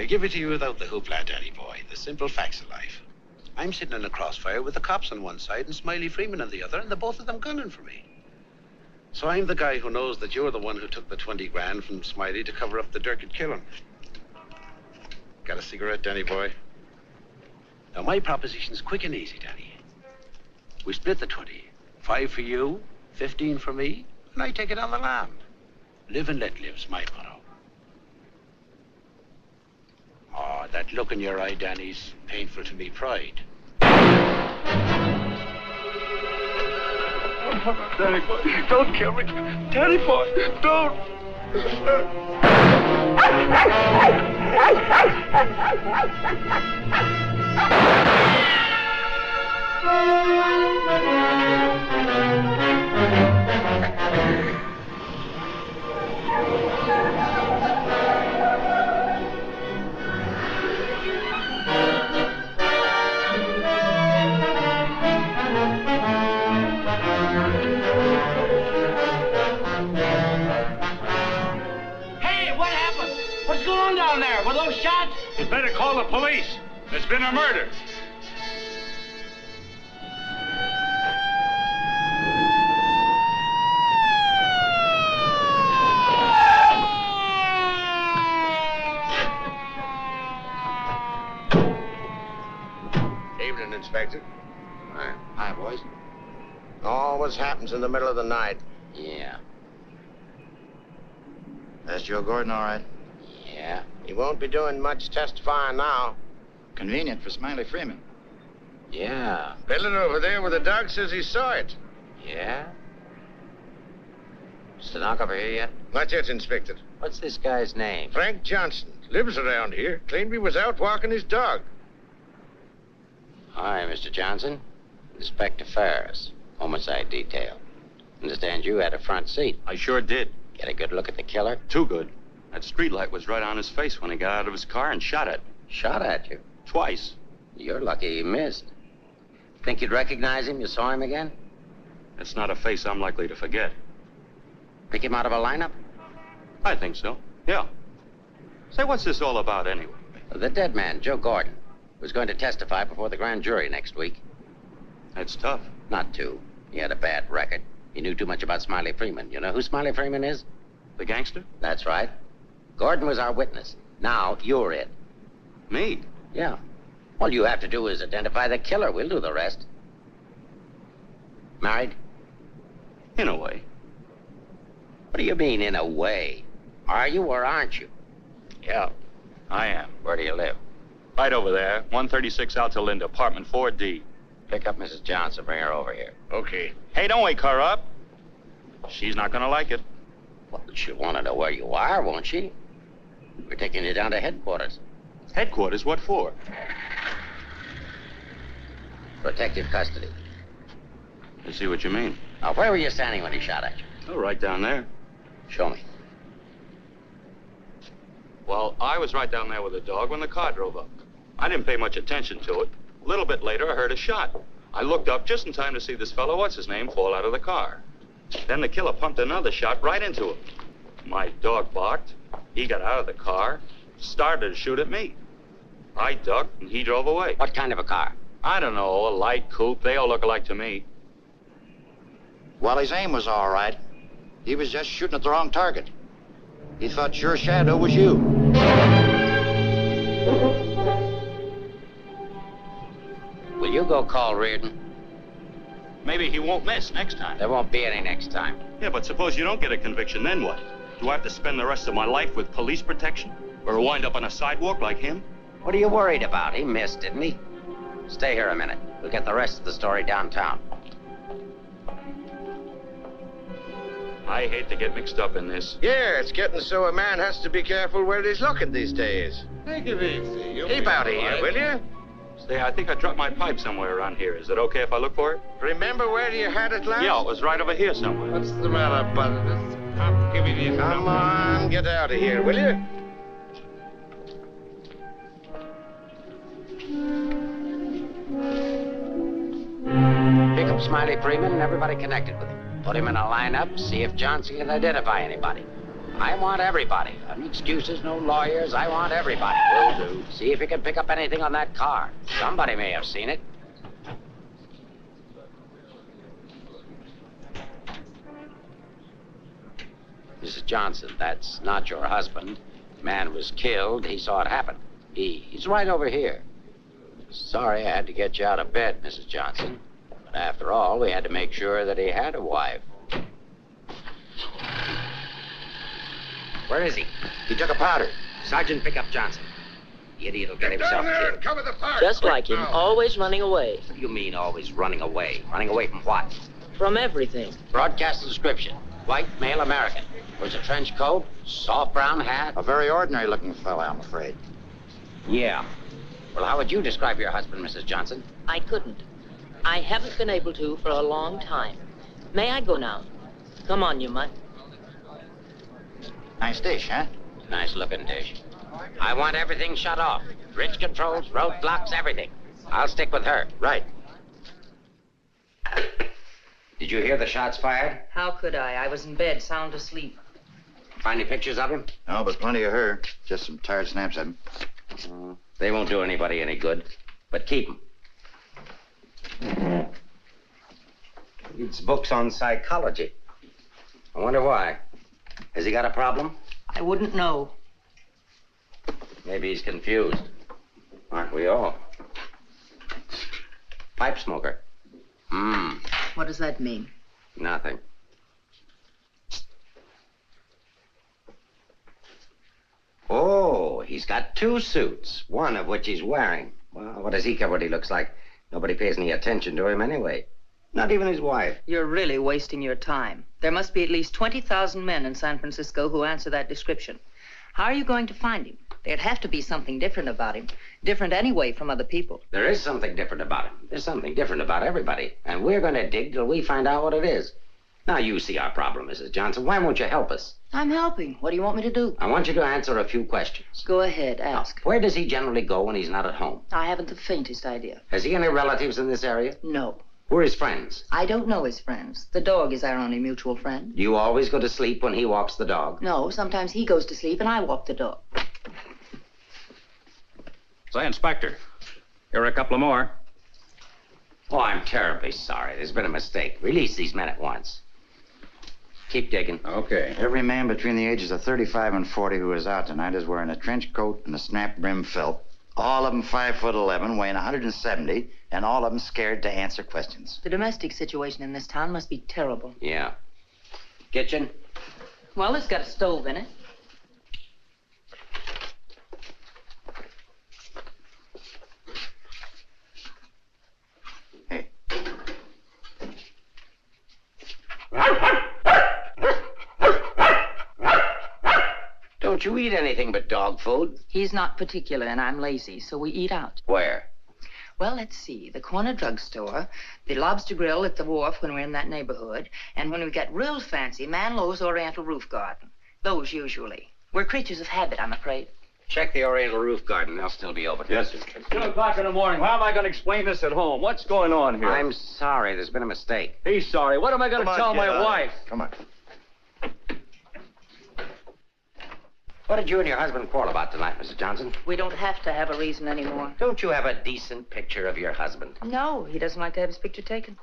I'll give it to you without the hoopla, Danny boy. The simple facts of life. I'm sitting in a crossfire with the cops on one side and Smiley Freeman on the other, and the both of them gunning for me. So I'm the guy who knows that you're the one who took the 20 grand from Smiley to cover up the Durkett killing. Got a cigarette, Danny boy? Now, my proposition's quick and easy, Danny. We split the 20. 5 for you, 15 for me, and I take it on the land. Live and let live's my motto. Oh, that look in your eye, Danny's painful to me pride. Danny boy, don't kill me. Danny boy, don't. Down there, were those shots? You better call the police. There's been a murder. Evening, Inspector. Hi, boys. Always happens in the middle of the night. Yeah. That's Joe Gordon, all right? Yeah. He won't be doing much testifying now. Convenient for Smiley Freeman. Yeah. Fellow over there with the dog says he saw it. Yeah? Is the knock over here yet? Not yet, Inspector. What's this guy's name? Frank Johnson. Lives around here. Claimed he was out walking his dog. Hi, Mr. Johnson. Inspector Harris, homicide detail. Understand you had a front seat. I sure did. Get a good look at the killer? Too good. That streetlight was right on his face when he got out of his car and shot at me. Shot at you? Twice. You're lucky he missed. Think you'd recognize him? You saw him again? That's not a face I'm likely to forget. Pick him out of a lineup? I think so, yeah. Say, what's this all about anyway? The dead man, Joe Gordon, was going to testify before the grand jury next week. That's tough. Not too. He had a bad record. He knew too much about Smiley Freeman. You know who Smiley Freeman is? The gangster? That's right. Gordon was our witness. Now, you're it. Me? Yeah. All you have to do is identify the killer. We'll do the rest. Married? In a way. What do you mean, in a way? Are you or aren't you? Yeah, I am. Where do you live? Right over there, 136 Alta Linda, apartment 4D. Pick up Mrs. Johnson. Bring her over here. Okay. Hey, don't wake her up. She's not gonna like it. Well, she'll want to know where you are, won't she? We're taking you down to headquarters. Headquarters? What for? Protective custody. I see what you mean. Now, where were you standing when he shot at you? Oh, right down there. Show me. Well, I was right down there with the dog when the car drove up. I didn't pay much attention to it. A little bit later, I heard a shot. I looked up just in time to see this fellow, what's his name, fall out of the car. Then the killer pumped another shot right into him. My dog barked. He got out of the car, started to shoot at me. I ducked, and he drove away. What kind of a car? I don't know, a light coupe. They all look alike to me. Well, his aim was all right. He was just shooting at the wrong target. He thought your shadow was you. Will you go call Sheridan? Maybe he won't miss next time. There won't be any next time. Yeah, but suppose you don't get a conviction, then what? Do I have to spend the rest of my life with police protection? Or wind up on a sidewalk like him? What are you worried about? He missed, didn't he? Stay here a minute. We'll get the rest of the story downtown. I hate to get mixed up in this. Yeah, it's getting so a man has to be careful where he's looking these days. Take it easy. Keep out of here, will you? Say, I think I dropped my pipe somewhere around here. Is it okay if I look for it? Remember where you had it last? Yeah, it was right over here somewhere. What's the matter, bud? I'm giving you Come on, get out of here, will you? Pick up Smiley Freeman and everybody connected with him. Put him in a lineup, see if Johnson can identify anybody. I want everybody. No excuses, no lawyers. I want everybody. Will do. See if you can pick up anything on that car. Somebody may have seen it. Mrs. Johnson, that's not your husband. The man was killed. He saw it happen. He's right over here. Sorry I had to get you out of bed, Mrs. Johnson. But after all, we had to make sure that he had a wife. Where is he? He took a powder. Sergeant, pick up Johnson. The idiot will get himself killed. Cover the park. Just like him, always running away. What do you mean always running away? Running away from what? From everything. Broadcast description. White, male American. Wears a trench coat, soft brown hat. A very ordinary looking fella, I'm afraid. Yeah. Well, how would you describe your husband, Mrs. Johnson? I couldn't. I haven't been able to for a long time. May I go now? Come on, you mutt. Nice dish, huh? Nice looking dish. I want everything shut off. Bridge controls, roadblocks, everything. I'll stick with her. Right. Did you hear the shots fired? How could I? I was in bed, sound asleep. Find any pictures of him? No, but plenty of her. Just some tired snaps of him. They won't do anybody any good. But keep them. Reads books on psychology. I wonder why. Has he got a problem? I wouldn't know. Maybe he's confused. Aren't we all? Pipe smoker. What does that mean? Nothing. Oh, he's got 2 suits, one of which he's wearing. Well, what does he care what he looks like? Nobody pays any attention to him anyway. Not even his wife. You're really wasting your time. There must be at least 20,000 men in San Francisco who answer that description. How are you going to find him? There'd have to be something different about him. Different anyway from other people. There is something different about him. There's something different about everybody. And we're going to dig till we find out what it is. Now, you see our problem, Mrs. Johnson. Why won't you help us? I'm helping. What do you want me to do? I want you to answer a few questions. Go ahead, ask. Now, where does he generally go when he's not at home? I haven't the faintest idea. Has he any relatives in this area? No. Who are his friends? I don't know his friends. The dog is our only mutual friend. Do you always go to sleep when he walks the dog? No, sometimes he goes to sleep and I walk the dog. Say, Inspector, here are a couple of more. Oh, I'm terribly sorry. There's been a mistake. Release these men at once. Keep digging. Okay. Every man between the ages of 35 and 40 who is out tonight is wearing a trench coat and a snap-brim felt. All of them 5'11", weighing 170, and all of them scared to answer questions. The domestic situation in this town must be terrible. Yeah. Kitchen? Well, it's got a stove in it. Hey. Don't you eat anything but dog food? He's not particular and I'm lazy, so we eat out. Where? Well, let's see. The corner drugstore, the lobster grill at the wharf when we're in that neighborhood, and when we get real fancy, Manlow's Oriental Roof Garden. Those usually. We're creatures of habit, I'm afraid. Check the Oriental Roof Garden. They'll still be open. Yes, sir. It's 2 o'clock in the morning. How am I going to explain this at home? What's going on here? I'm sorry. There's been a mistake. He's sorry. What am I going to tell my wife? Come on. What did you and your husband quarrel about tonight, Mrs. Johnson? We don't have to have a reason anymore. Don't you have a decent picture of your husband? No, he doesn't like to have his picture taken.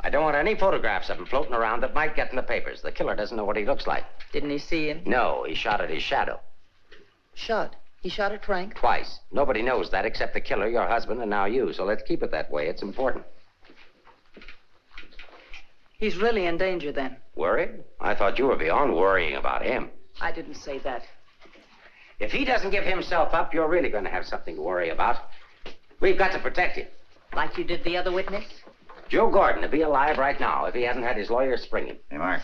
I don't want any photographs of him floating around that might get in the papers. The killer doesn't know what he looks like. Didn't he see him? No, he shot at his shadow. Shot. He shot at Frank? Twice. Nobody knows that except the killer, your husband, and now you. So let's keep it that way. It's important. He's really in danger then. Worried? I thought you were beyond worrying about him. I didn't say that. If he doesn't give himself up, you're really going to have something to worry about. We've got to protect him. Like you did the other witness? Joe Gordon would be alive right now if he hasn't had his lawyer spring him. Hey, Mark.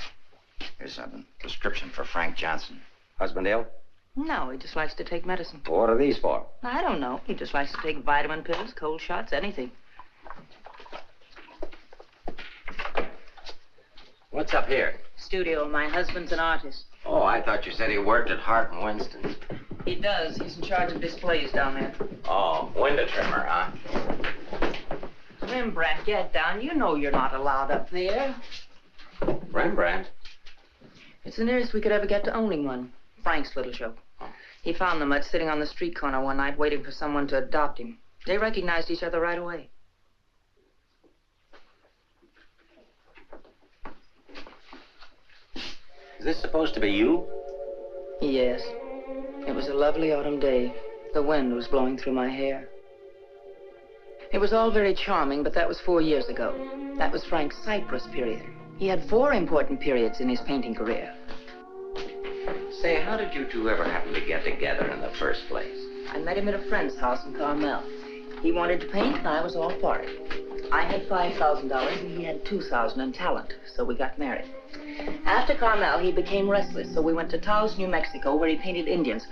Here's something. Prescription for Frank Johnson. Husband ill? No, he just likes to take medicine. What are these for? I don't know. He just likes to take vitamin pills, cold shots, anything. What's up here? Studio. My husband's an artist. Oh, I thought you said he worked at Hart and Winston's. He does. He's in charge of displays down there. Oh, window trimmer, huh? Rembrandt, get down. You know you're not allowed up there. Rembrandt? It's the nearest we could ever get to owning one. Frank's little show. He found the mutt sitting on the street corner one night waiting for someone to adopt him. They recognized each other right away. Is this supposed to be you? Yes. It was a lovely autumn day. The wind was blowing through my hair. It was all very charming, but that was 4 years ago. That was Frank's Cyprus period. He had 4 important periods in his painting career. Say, how did you two ever happen to get together in the first place? I met him at a friend's house in Carmel. He wanted to paint, and I was all for it. I had $5,000, and he had $2,000 in talent, so we got married. After Carmel, he became restless, so we went to Taos, New Mexico, where he painted Indians.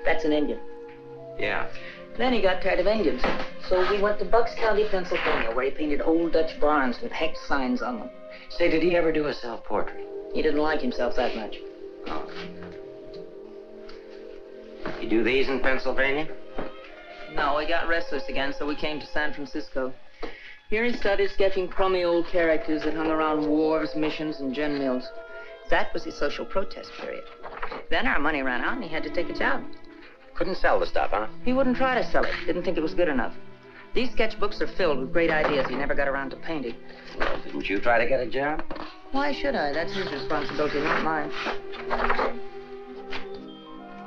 That's an Indian. Yeah. Then he got tired of Indians, so we went to Bucks County, Pennsylvania, where he painted old Dutch barns with hex signs on them. Say, did he ever do a self-portrait? He didn't like himself that much. Oh. You do these in Pennsylvania? No, he got restless again, so we came to San Francisco. Here he started sketching crummy old characters that hung around wharves, missions, and gin mills. That was his social protest period. Then our money ran out, and he had to take a job. Couldn't sell the stuff, huh? He wouldn't try to sell it. Didn't think it was good enough. These sketchbooks are filled with great ideas he never got around to painting. Well, didn't you try to get a job? Why should I? That's his responsibility, not mine.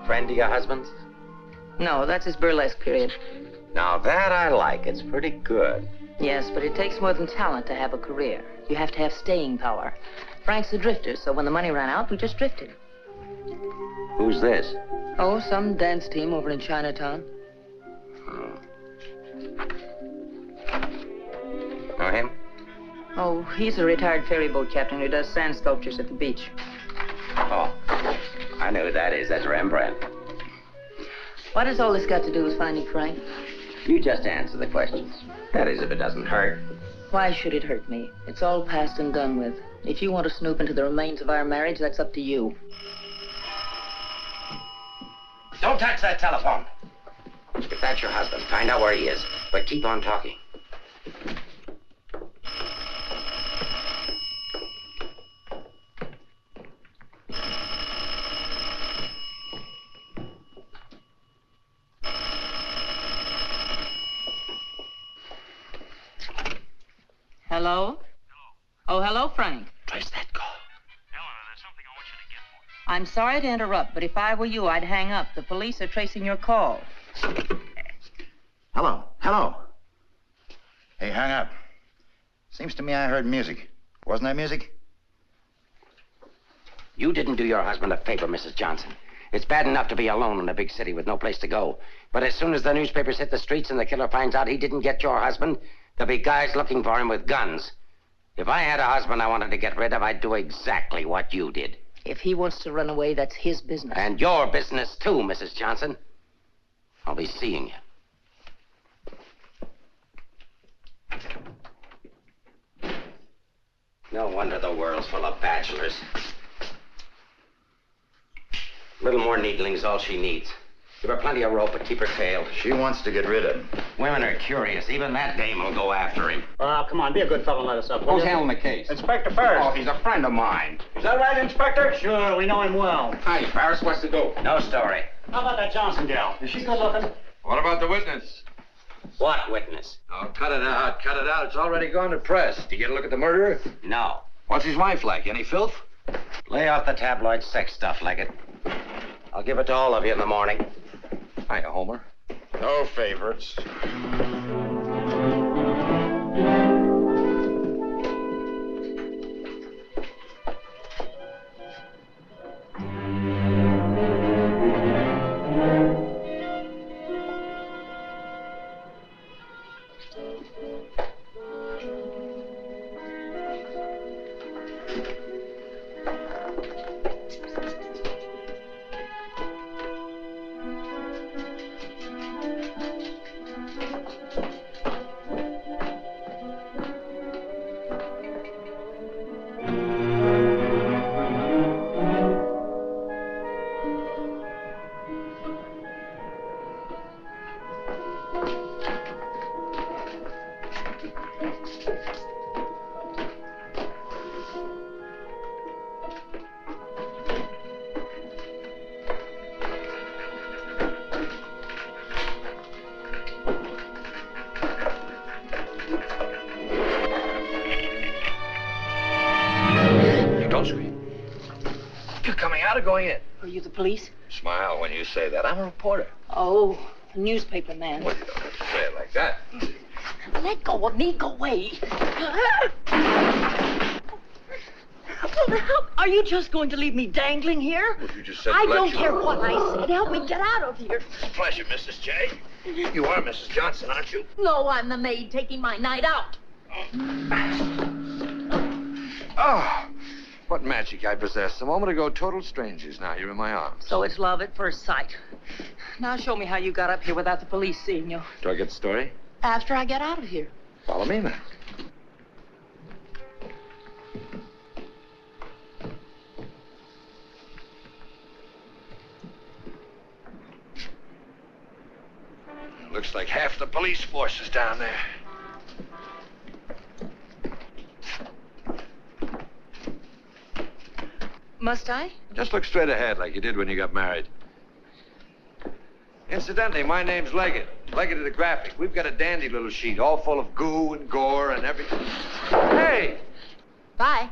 Friend of your husband's? No, that's his burlesque period. Now that I like. It's pretty good. Yes, but it takes more than talent to have a career. You have to have staying power. Frank's a drifter, so when the money ran out, we just drifted. Who's this? Oh, some dance team over in Chinatown. Know him? Oh, he's a retired ferry boat captain who does sand sculptures at the beach. Oh, I know who that is. That's Rembrandt. What has all this got to do with finding Frank? You just answer the questions. That is, if it doesn't hurt. Why should it hurt me? It's all past and done with. If you want to snoop into the remains of our marriage, that's up to you. Don't touch that telephone. If that's your husband, find out where he is. But keep on talking. Hello? Oh, hello, Frank. Trace that call. Eleanor, there's something I want you to get for me. I'm sorry to interrupt, but if I were you, I'd hang up. The police are tracing your call. Hello, hello. Hey, hang up. Seems to me I heard music. Wasn't that music? You didn't do your husband a favor, Mrs. Johnson. It's bad enough to be alone in a big city with no place to go. But as soon as the newspapers hit the streets and the killer finds out he didn't get your husband, there'll be guys looking for him with guns. If I had a husband I wanted to get rid of, I'd do exactly what you did. If he wants to run away, that's his business. And your business, too, Mrs. Johnson. I'll be seeing you. No wonder the world's full of bachelors. A little more needling's all she needs. Give her plenty of rope, but keep her tailed. She wants to get rid of him. Women are curious. Even that dame will go after him. Oh, come on, be a good fellow and let us up. Who's handling the case? Inspector Ferris. Oh, he's a friend of mine. Is that right, Inspector? Sure, we know him well. Hi, Ferris, what's the dope? No story. How about that Johnson gal? Is she good looking? What about the witness? What witness? Oh, cut it out, cut it out. It's already gone to press. Did you get a look at the murderer? No. What's his wife like? Any filth? Lay off the tabloid sex stuff, Leggett. I'll give it to all of you in the morning. Hiya, Homer. No favorites. going in. Are you the police? Smile when you say that. I'm a reporter. Oh, a newspaper man. Well, you don't have to say it like that. Let go of me. Go away. Well, now, are you just going to leave me dangling here? Well, you just said I let don't you- care what I said. Help me get out of here. Pleasure, Mrs. J. You are Mrs. Johnson, aren't you? No, I'm the maid taking my night out. Oh, what magic I possess. A moment ago, total strangers. Now you're in my arms. So it's love at first sight. Now show me how you got up here without the police seeing you. Do I get the story? After I get out of here. Follow me, then. Looks like half the police force is down there. Must I? Just look straight ahead like you did when you got married. Incidentally, my name's Leggett. Leggett of the Graphic. We've got a dandy little sheet all full of goo and gore and everything. Hey! Bye.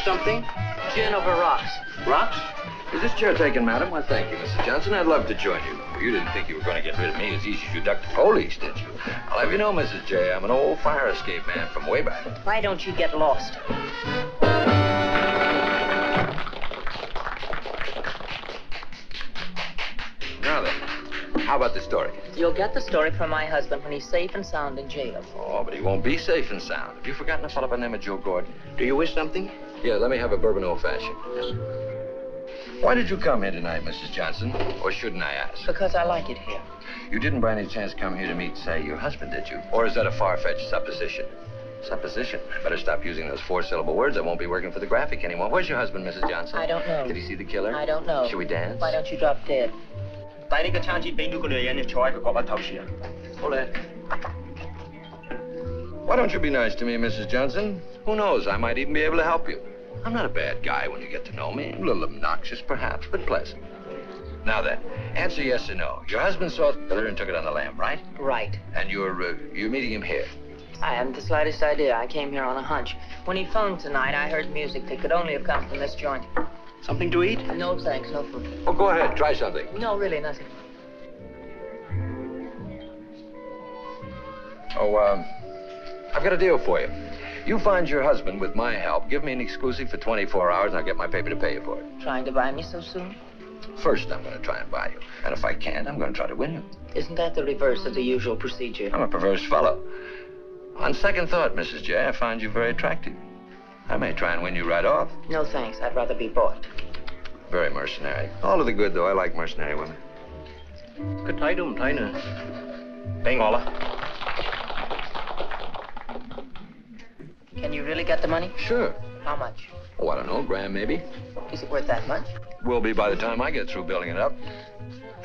Something? Gin over rocks. Rocks? Is this chair taken, madam? Why, thank you, Mrs. Johnson. I'd love to join you. You didn't think you were going to get rid of me as easy as you ducked the police, did you? I'll have you know, Mrs. J, I'm an old fire escape man from way back. Why don't you get lost? Now then, how about the story? You'll get the story from my husband when he's safe and sound in jail. Oh, but he won't be safe and sound. Have you forgotten a fellow by the name of Joe Gordon? Do you wish something? Yeah, let me have a bourbon old-fashioned. Why did you come here tonight, Mrs. Johnson? Or shouldn't I ask? Because I like it here. You didn't by any chance come here to meet, say, your husband, did you? Or is that a far-fetched supposition? Supposition? I better stop using those four-syllable words. I won't be working for the Graphic anymore. Where's your husband, Mrs. Johnson? I don't know. Did he see the killer? I don't know. Should we dance? Why don't you drop dead? 帶呢個餐紙俾呢個女人，你坐喺個角落頭處啊！好咧。 Why don't you be nice to me, Mrs. Johnson? Who knows? I might even be able to help you. I'm not a bad guy when you get to know me. A little obnoxious, perhaps, but pleasant. Now then, answer yes or no. Your husband saw the killer and took it on the lam, right? Right. And you're meeting him here. I haven't the slightest idea. I came here on a hunch. When he phoned tonight, I heard music that could only have come from this joint. Something to eat? No, thanks. No food. Oh, go ahead. Try something. No, really, nothing. Oh, I've got a deal for you. You find your husband with my help. Give me an exclusive for 24 hours, and I'll get my paper to pay you for it. Trying to buy me so soon? First, I'm going to try and buy you. And if I can't, I'm going to try to win you. Isn't that the reverse of the usual procedure? I'm a perverse fellow. On second thought, Mrs. J, I find you very attractive. I may try and win you right off. No, thanks. I'd rather be bought. Very mercenary. All to the good, though. I like mercenary women. 佢睇都唔睇呢，俾我啦。 Can you really get the money? Sure. How much? Oh, I don't know, $1,000 maybe. Is it worth that much? Will be by the time I get through building it up.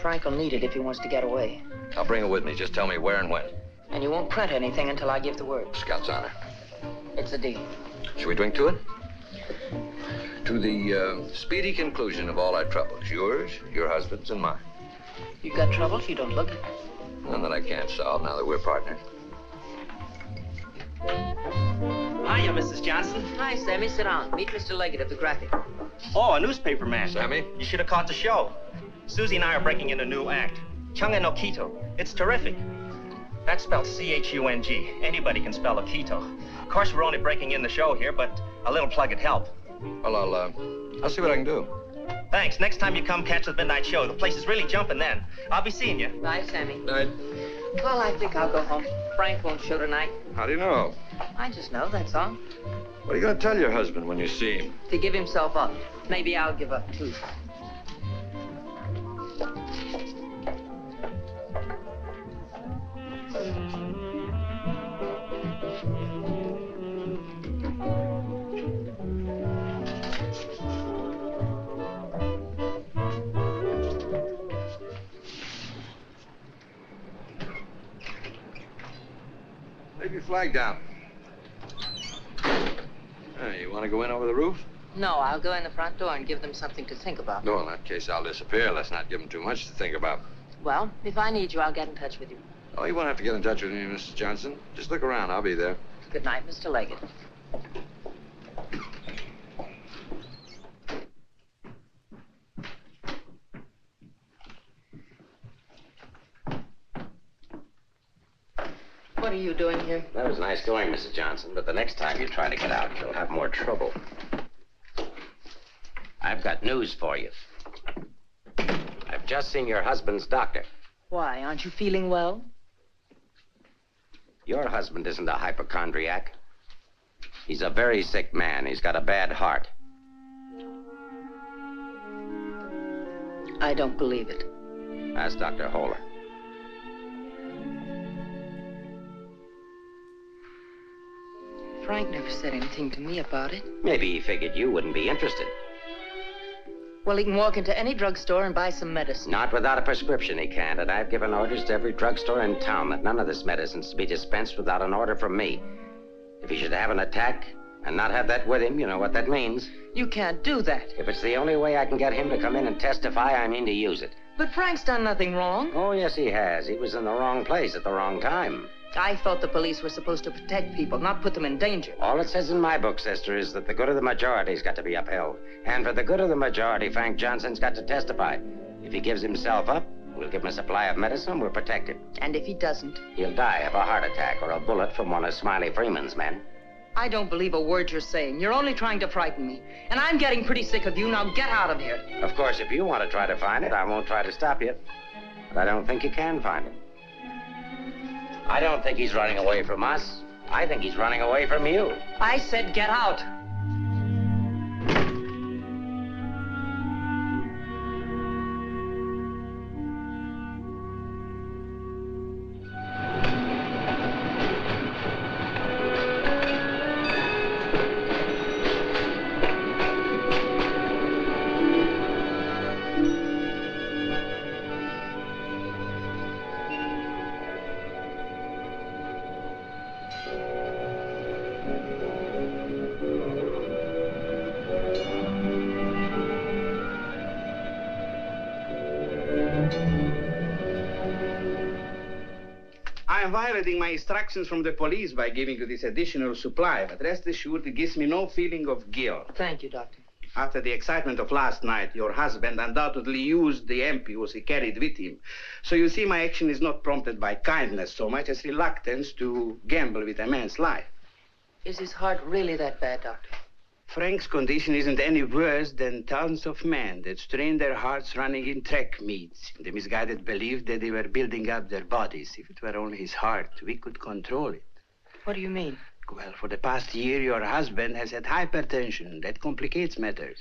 Frank will need it if he wants to get away. I'll bring it with me. Just tell me where and when. And you won't print anything until I give the word. Scout's honor. It's a deal. Should we drink to it? To the speedy conclusion of all our troubles. Yours, your husband's, and mine. You got troubles? You don't look it. None that I can't solve now that we're partners. Hiya, Mrs. Johnson. Hi, Sammy. Sit down. Meet Mr. Leggett of the Graphic. Oh, a newspaper man. Sammy? You should have caught the show. Susie and I are breaking in a new act. Chung and Okito. It's terrific. That's spelled C-H-U-N-G. Anybody can spell Okito. Of course, we're only breaking in the show here, but a little plug would help. Well, I'll see what I can do. Thanks. Next time you come, catch the midnight show. The place is really jumping then. I'll be seeing you. Bye, Sammy. Night. Well, I think I'll go home. Frank won't show tonight. How do you know? I just know, that's all. What are you going to tell your husband when you see him? To give himself up. Maybe I'll give up, too. flag down. You want to go in over the roof? No, I'll go in the front door and give them something to think about. No, in that case, I'll disappear. Let's not give them too much to think about. Well, if I need you, I'll get in touch with you. Oh, you won't have to get in touch with me, Mrs. Johnson. Just look around. I'll be there. Good night, Mr. Leggett. What are you doing here? That was nice going, Mrs. Johnson, but the next time you try to get out, you'll have more trouble. I've got news for you. I've just seen your husband's doctor. Why, aren't you feeling well? Your husband isn't a hypochondriac. He's a very sick man. He's got a bad heart. I don't believe it. Ask Dr. Holler. Frank never said anything to me about it. Maybe he figured you wouldn't be interested. Well, he can walk into any drugstore and buy some medicine. Not without a prescription, he can't. And I've given orders to every drugstore in town that none of this medicine's to be dispensed without an order from me. If he should have an attack and not have that with him, you know what that means. You can't do that. If it's the only way I can get him to come in and testify, I mean to use it. But Frank's done nothing wrong. Oh, yes, he has. He was in the wrong place at the wrong time. I thought the police were supposed to protect people, not put them in danger. All it says in my book, sister, is that the good of the majority's got to be upheld. And for the good of the majority, Frank Johnson's got to testify. If he gives himself up, we'll give him a supply of medicine, we'll protect him. And if he doesn't? He'll die of a heart attack or a bullet from one of Smiley Freeman's men. I don't believe a word you're saying. You're only trying to frighten me. And I'm getting pretty sick of you. Now get out of here. Of course, if you want to try to find it, I won't try to stop you. But I don't think you can find it. I don't think he's running away from us. I think he's running away from you. I said get out. I am violating my instructions from the police by giving you this additional supply, but rest assured it gives me no feeling of guilt. Thank you, Doctor. After the excitement of last night, your husband undoubtedly used the ampules he carried with him. So you see, my action is not prompted by kindness so much as reluctance to gamble with a man's life. Is his heart really that bad, Doctor? Frank's condition isn't any worse than thousands of men that strain their hearts running in track meets in the misguided belief that they were building up their bodies. If it were only his heart, we could control it. What do you mean? Well, for the past year, your husband has had hypertension. That complicates matters.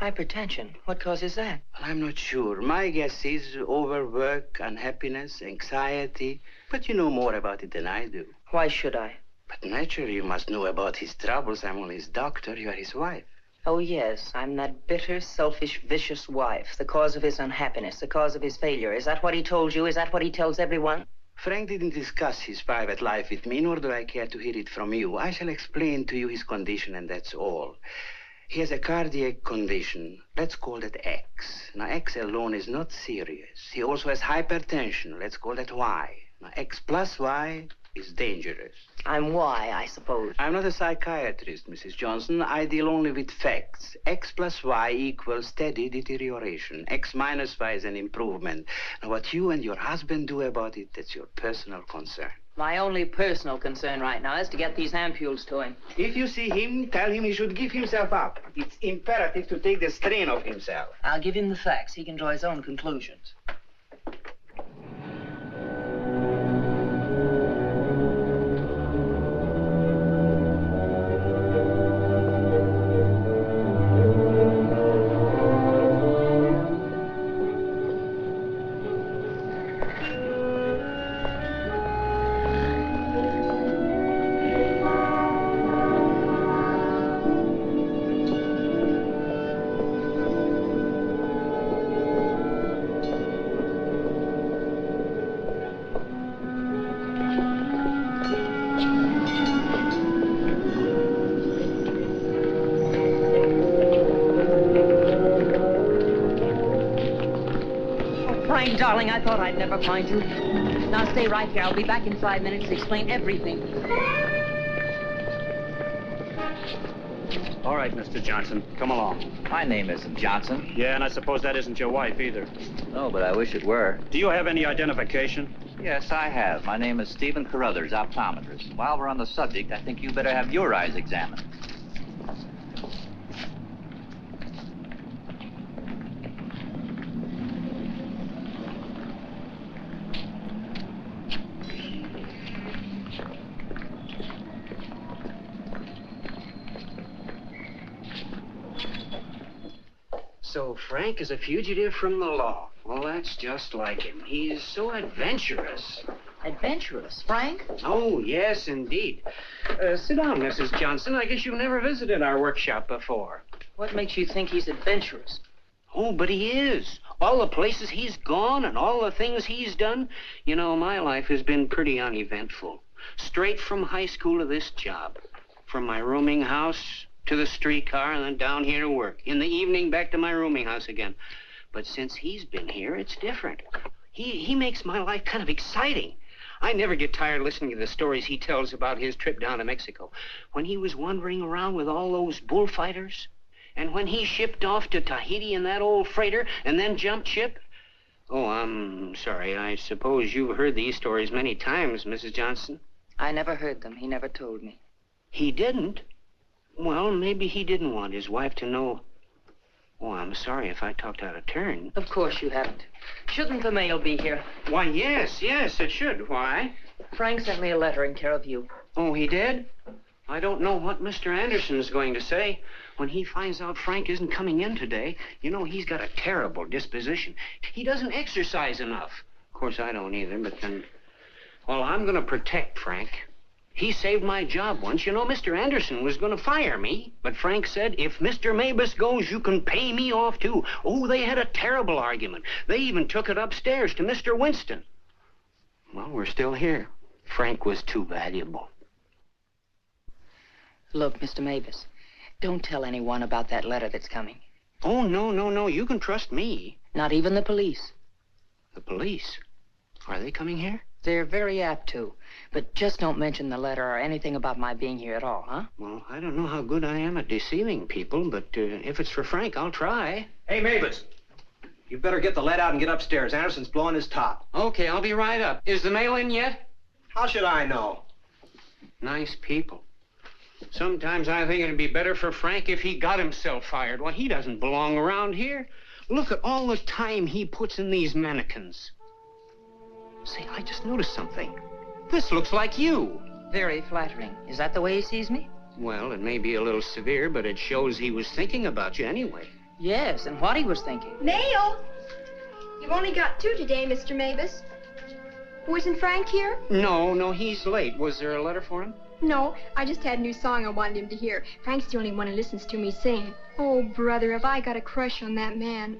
Hypertension? What causes that? Well, I'm not sure. My guess is overwork, unhappiness, anxiety. But you know more about it than I do. Why should I? But naturally, you must know about his troubles. I'm only his doctor. You are his wife. Oh, yes. I'm that bitter, selfish, vicious wife. The cause of his unhappiness, the cause of his failure. Is that what he told you? Is that what he tells everyone? Frank didn't discuss his private life with me, nor do I care to hear it from you. I shall explain to you his condition, and that's all. He has a cardiac condition. Let's call that X. Now, X alone is not serious. He also has hypertension. Let's call that Y. Now, X plus Y is dangerous. I'm Y, I suppose. I'm not a psychiatrist, Mrs. Johnson. I deal only with facts. X plus Y equals steady deterioration. X minus Y is an improvement. Now, what you and your husband do about it, that's your personal concern. My only personal concern right now is to get these ampules to him. If you see him, tell him he should give himself up. It's imperative to take the strain off himself. I'll give him the facts. He can draw his own conclusions. Frank, darling, I thought I'd never find you. Now stay right here. I'll be back in 5 minutes to explain everything. All right, Mr. Johnson, come along. My name isn't Johnson. Yeah, and I suppose that isn't your wife either. No, but I wish it were. Do you have any identification? Yes, I have. My name is Stephen Carruthers, optometrist. While we're on the subject, I think you better have your eyes examined. So Frank is a fugitive from the law. Well, that's just like him. He is so adventurous. Adventurous? Frank? Oh, yes, indeed. Sit down, Mrs. Johnson. I guess you've never visited our workshop before. What makes you think he's adventurous? Oh, but he is. All the places he's gone and all the things he's done. You know, my life has been pretty uneventful. Straight from high school to this job. From my rooming house to the streetcar and then down here to work. In the evening, back to my rooming house again. But since he's been here, it's different. He makes my life kind of exciting. I never get tired listening to the stories he tells about his trip down to Mexico. When he was wandering around with all those bullfighters. And when he shipped off to Tahiti in that old freighter and then jumped ship. Oh, I'm sorry. I suppose you've heard these stories many times, Mrs. Johnson. I never heard them. He never told me. He didn't? Well, maybe he didn't want his wife to know. Oh, I'm sorry if I talked out of turn. Of course you haven't. Shouldn't the mail be here? Why, yes, it should. Why? Frank sent me a letter in care of you. Oh, he did? I don't know what Mr. Anderson's going to say. When he finds out Frank isn't coming in today, you know, he's got a terrible disposition. He doesn't exercise enough. Of course, I don't either, but then... Well, I'm going to protect Frank. He saved my job once. You know, Mr. Anderson was going to fire me. But Frank said, if Mr. Mabus goes, you can pay me off, too. Oh, they had a terrible argument. They even took it upstairs to Mr. Winston. Well, we're still here. Frank was too valuable. Look, Mr. Mabus, don't tell anyone about that letter that's coming. Oh, no. You can trust me. Not even the police. The police? Are they coming here? They're very apt to. But just don't mention the letter or anything about my being here at all, huh? Well, I don't know how good I am at deceiving people, but if it's for Frank, I'll try. Hey, Mavis, you better get the lead out and get upstairs. Anderson's blowing his top. Okay, I'll be right up. Is the mail in yet? How should I know? Nice people. Sometimes I think it'd be better for Frank if he got himself fired. Well, he doesn't belong around here. Look at all the time he puts in these mannequins. Say, I just noticed something. This looks like you. Very flattering. Is that the way he sees me? Well, it may be a little severe, but it shows he was thinking about you anyway. Yes, and what he was thinking. Mail? You've only got 2 today, Mr. Mabus. Wasn't Frank here? No, he's late. Was there a letter for him? No, I just had a new song I wanted him to hear. Frank's the only one who listens to me sing. Oh, brother, have I got a crush on that man.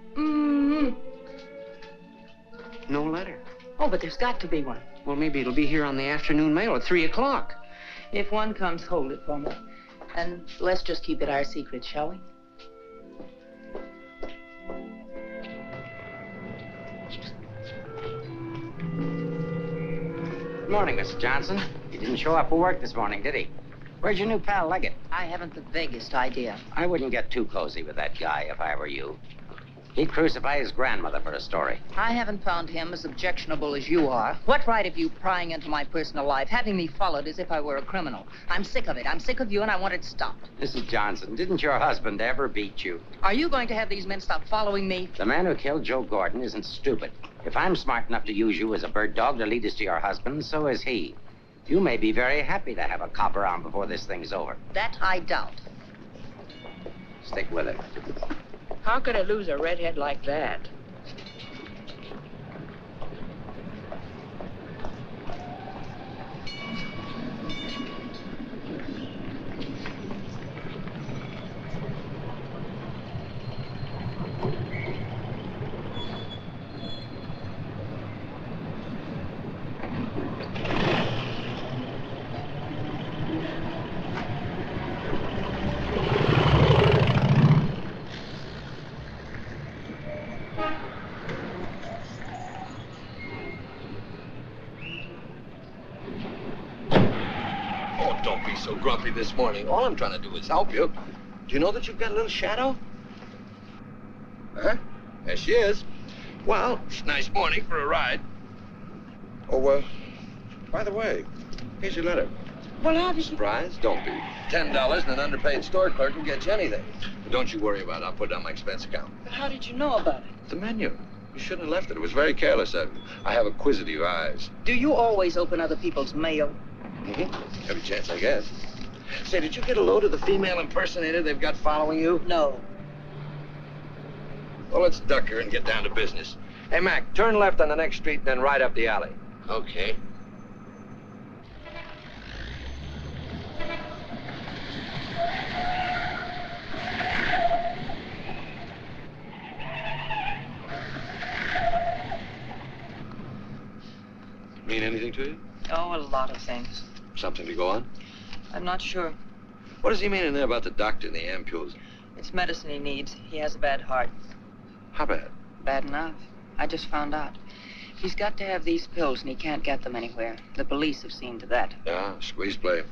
No letter. Oh, but there's got to be one. Well, maybe it'll be here on the afternoon mail at 3 o'clock. If one comes, hold it for me. And let's just keep it our secret, shall we? Good morning, Mr. Johnson. He didn't show up for work this morning, did he? Where's your new pal, Leggett? I haven't the vaguest idea. I wouldn't get too cozy with that guy if I were you. He'd crucify his grandmother for a story. I haven't found him as objectionable as you are. What right have you prying into my personal life, having me followed as if I were a criminal? I'm sick of it. I'm sick of you, and I want it stopped. Mrs. Johnson, didn't your husband ever beat you? Are you going to have these men stop following me? The man who killed Joe Gordon isn't stupid. If I'm smart enough to use you as a bird dog to lead us to your husband, so is he. You may be very happy to have a cop around before this thing's over. That I doubt. Stick with it. How could I lose a redhead like that? grumpy this morning. All I'm trying to do is help you. Do you know that you've got a little shadow? Huh? There she is. Well, it's a nice morning for a ride. Oh, by the way, here's your letter. Well, how did you... Surprise? Don't be. $10 and an underpaid store clerk will get you anything. But don't you worry about it. I'll put it on my expense account. But how did you know about it? The menu. You shouldn't have left it. It was very careless of you. I have acquisitive eyes. Do you always open other people's mail? Mm-hmm. Every chance I get. Say, did you get a load of the female impersonator they've got following you? No. Well, let's duck her and get down to business. Hey, Mac, turn left on the next street and then right up the alley. Okay. Mean anything to you? Oh, a lot of things. Something to go on? I'm not sure. What does he mean in there about the doctor and the ampules? It's medicine he needs. He has a bad heart. How bad? Bad enough. I just found out. He's got to have these pills, and he can't get them anywhere. The police have seen to that. Yeah, squeeze play.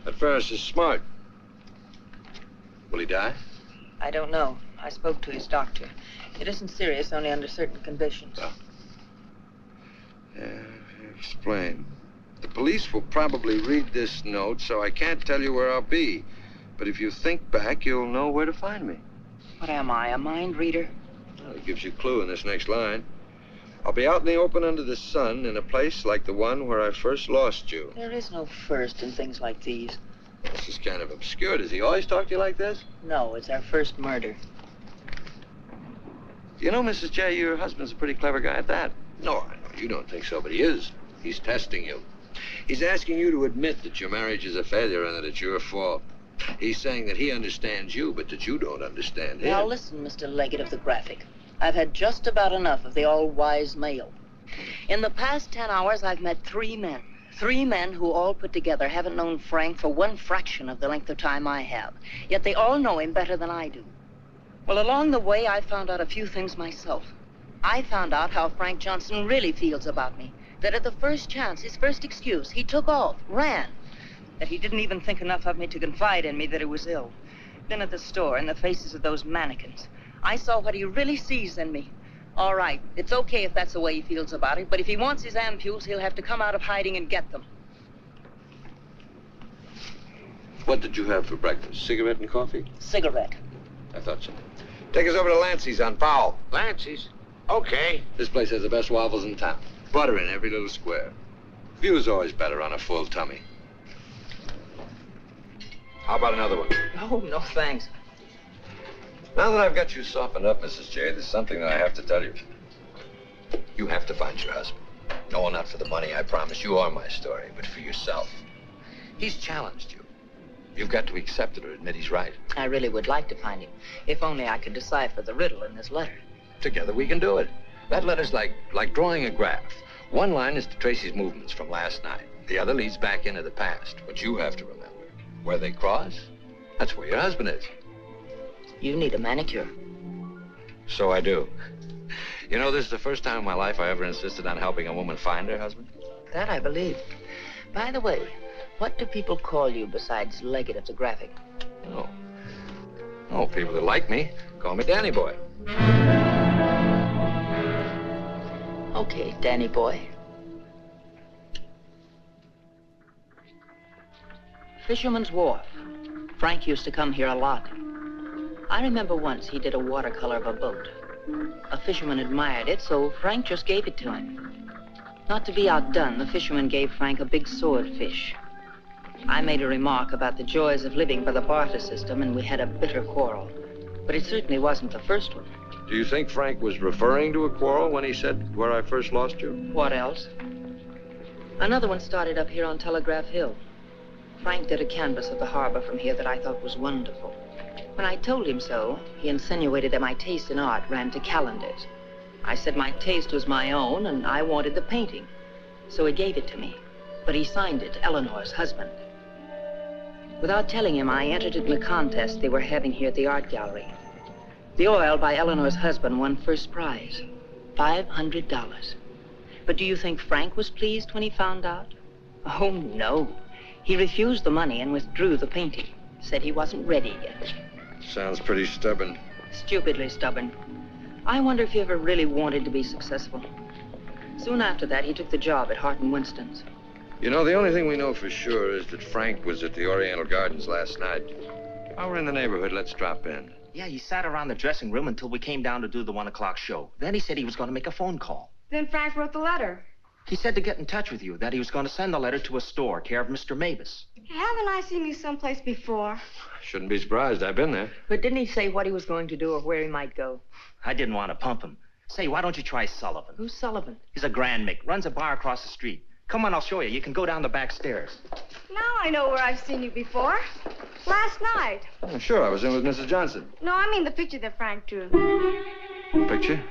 That Ferris is smart. Will he die? I don't know. I spoke to his doctor. It isn't serious, only under certain conditions. Oh. Yeah, explain. The police will probably read this note, so I can't tell you where I'll be. But if you think back, you'll know where to find me. What am I, a mind reader? Well, it gives you a clue in this next line. I'll be out in the open under the sun in a place like the one where I first lost you. There is no first in things like these. This is kind of obscure. Does he always talk to you like this? No, it's our first murder. You know, Mrs. J, your husband's a pretty clever guy at that. No, I know you don't think so, but he is. He's testing you. He's asking you to admit that your marriage is a failure and that it's your fault. He's saying that he understands you, but that you don't understand him. Now listen, Mr. Leggett of the Graphic. I've had just about enough of the all-wise male. In the past 10 hours, I've met 3 men. 3 men who all put together haven't known Frank for 1 fraction of the length of time I have. Yet they all know him better than I do. Well, along the way, I found out a few things myself. I found out how Frank Johnson really feels about me. That at the first chance, his first excuse, he took off, ran. That he didn't even think enough of me to confide in me that he was ill. Then at the store, in the faces of those mannequins, I saw what he really sees in me. All right, it's okay if that's the way he feels about it, but if he wants his ampules, he'll have to come out of hiding and get them. What did you have for breakfast? Cigarette and coffee? Cigarette. I thought so. Take us over to Lancey's on Powell. Lancey's? Okay. This place has the best waffles in town. Butter in every little square. View's always better on a full tummy. How about another one? Oh, no, thanks. Now that I've got you softened up, Mrs. J, there's something that I have to tell you. You have to find your husband. No, not for the money, I promise you, or my story, but for yourself. He's challenged you. You've got to accept it or admit he's right. I really would like to find him, if only I could decipher the riddle in this letter. Together we can do it. That letter's like drawing a graph. One line is to trace his movements from last night. The other leads back into the past. But you have to remember, where they cross, that's where your husband is. You need a manicure. So I do. You know, this is the first time in my life I ever insisted on helping a woman find her husband. That I believe. By the way, what do people call you besides Leggett of the Graphic? Oh, people that like me call me Danny Boy. Okay, Danny Boy. Fisherman's Wharf. Frank used to come here a lot. I remember once he did a watercolor of a boat. A fisherman admired it, so Frank just gave it to him. Not to be outdone, the fisherman gave Frank a big swordfish. I made a remark about the joys of living by the barter system, and we had a bitter quarrel. But it certainly wasn't the first one. Do you think Frank was referring to a quarrel when he said, where I first lost you? What else? Another one started up here on Telegraph Hill. Frank did a canvas of the harbor from here that I thought was wonderful. When I told him so, he insinuated that my taste in art ran to calendars. I said my taste was my own, and I wanted the painting. So he gave it to me, but he signed it, Eleanor's husband. Without telling him, I entered it in the contest they were having here at the art gallery. The oil by Eleanor's husband won first prize, $500. But do you think Frank was pleased when he found out? Oh, no. He refused the money and withdrew the painting. Said he wasn't ready yet. Sounds pretty stubborn. Stupidly stubborn. I wonder if he ever really wanted to be successful. Soon after that, he took the job at Hart and Winston's. You know, the only thing we know for sure is that Frank was at the Oriental Gardens last night. While we're in the neighborhood, let's drop in. Yeah, he sat around the dressing room until we came down to do the 1 o'clock show. Then he said he was going to make a phone call. Then Frank wrote the letter. He said to get in touch with you, that he was going to send the letter to a store, care of Mr. Mavis. Haven't I seen you someplace before? Shouldn't be surprised. I've been there. But didn't he say what he was going to do or where he might go? I didn't want to pump him. Say, why don't you try Sullivan? Who's Sullivan? He's a grand mick, runs a bar across the street. Come on, I'll show you. You can go down the back stairs. Now I know where I've seen you before. Last night. Oh, sure, I was in with Mrs. Johnson. No, I mean the picture that Frank drew. Picture?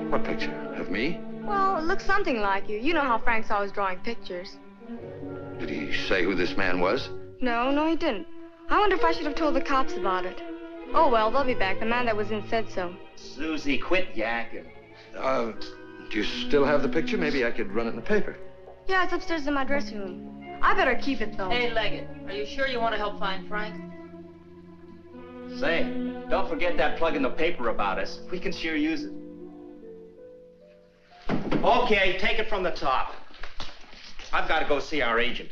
What picture? Of me? Well, it looks something like you. You know how Frank's always drawing pictures. Did he say who this man was? No, he didn't. I wonder if I should have told the cops about it. Oh, well, they'll be back. The man that was in said so. Susie, quit yakking. Do you still have the picture? Maybe I could run it in the paper. Yeah, it's upstairs in my dressing room. I better keep it, though. Hey, Leggett, are you sure you want to help find Frank? Say, don't forget that plug in the paper about us. We can sure use it. Okay, take it from the top. I've got to go see our agent.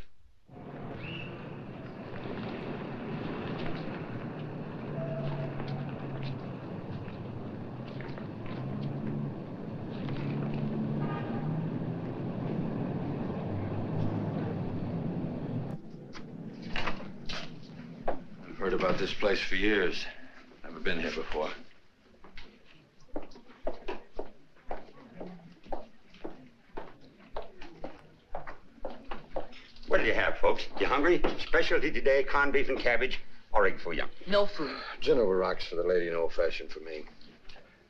I've heard about this place for years. Never been here before. What do you have, folks? You hungry? Specialty today, corned beef and cabbage, or egg for you. No food. Gin over rocks for the lady and old-fashioned for me.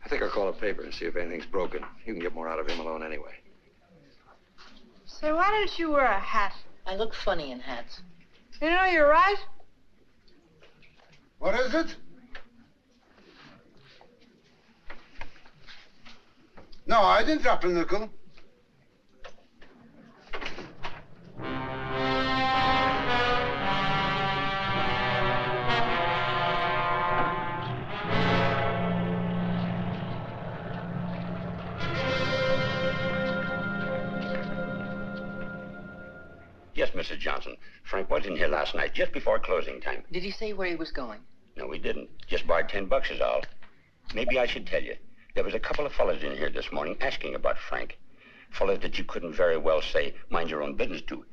I think I'll call a paper and see if anything's broken. You can get more out of him alone anyway. Say, why didn't you wear a hat? I look funny in hats. You know, you're right. What is it? No, I didn't drop a nickel. Yes, Mrs. Johnson. Frank was in here last night, just before closing time. Did he say where he was going? No, he didn't. Just borrowed $10 is all. Maybe I should tell you. There was a couple of fellas in here this morning asking about Frank. Fellas that you couldn't very well say, mind your own business to.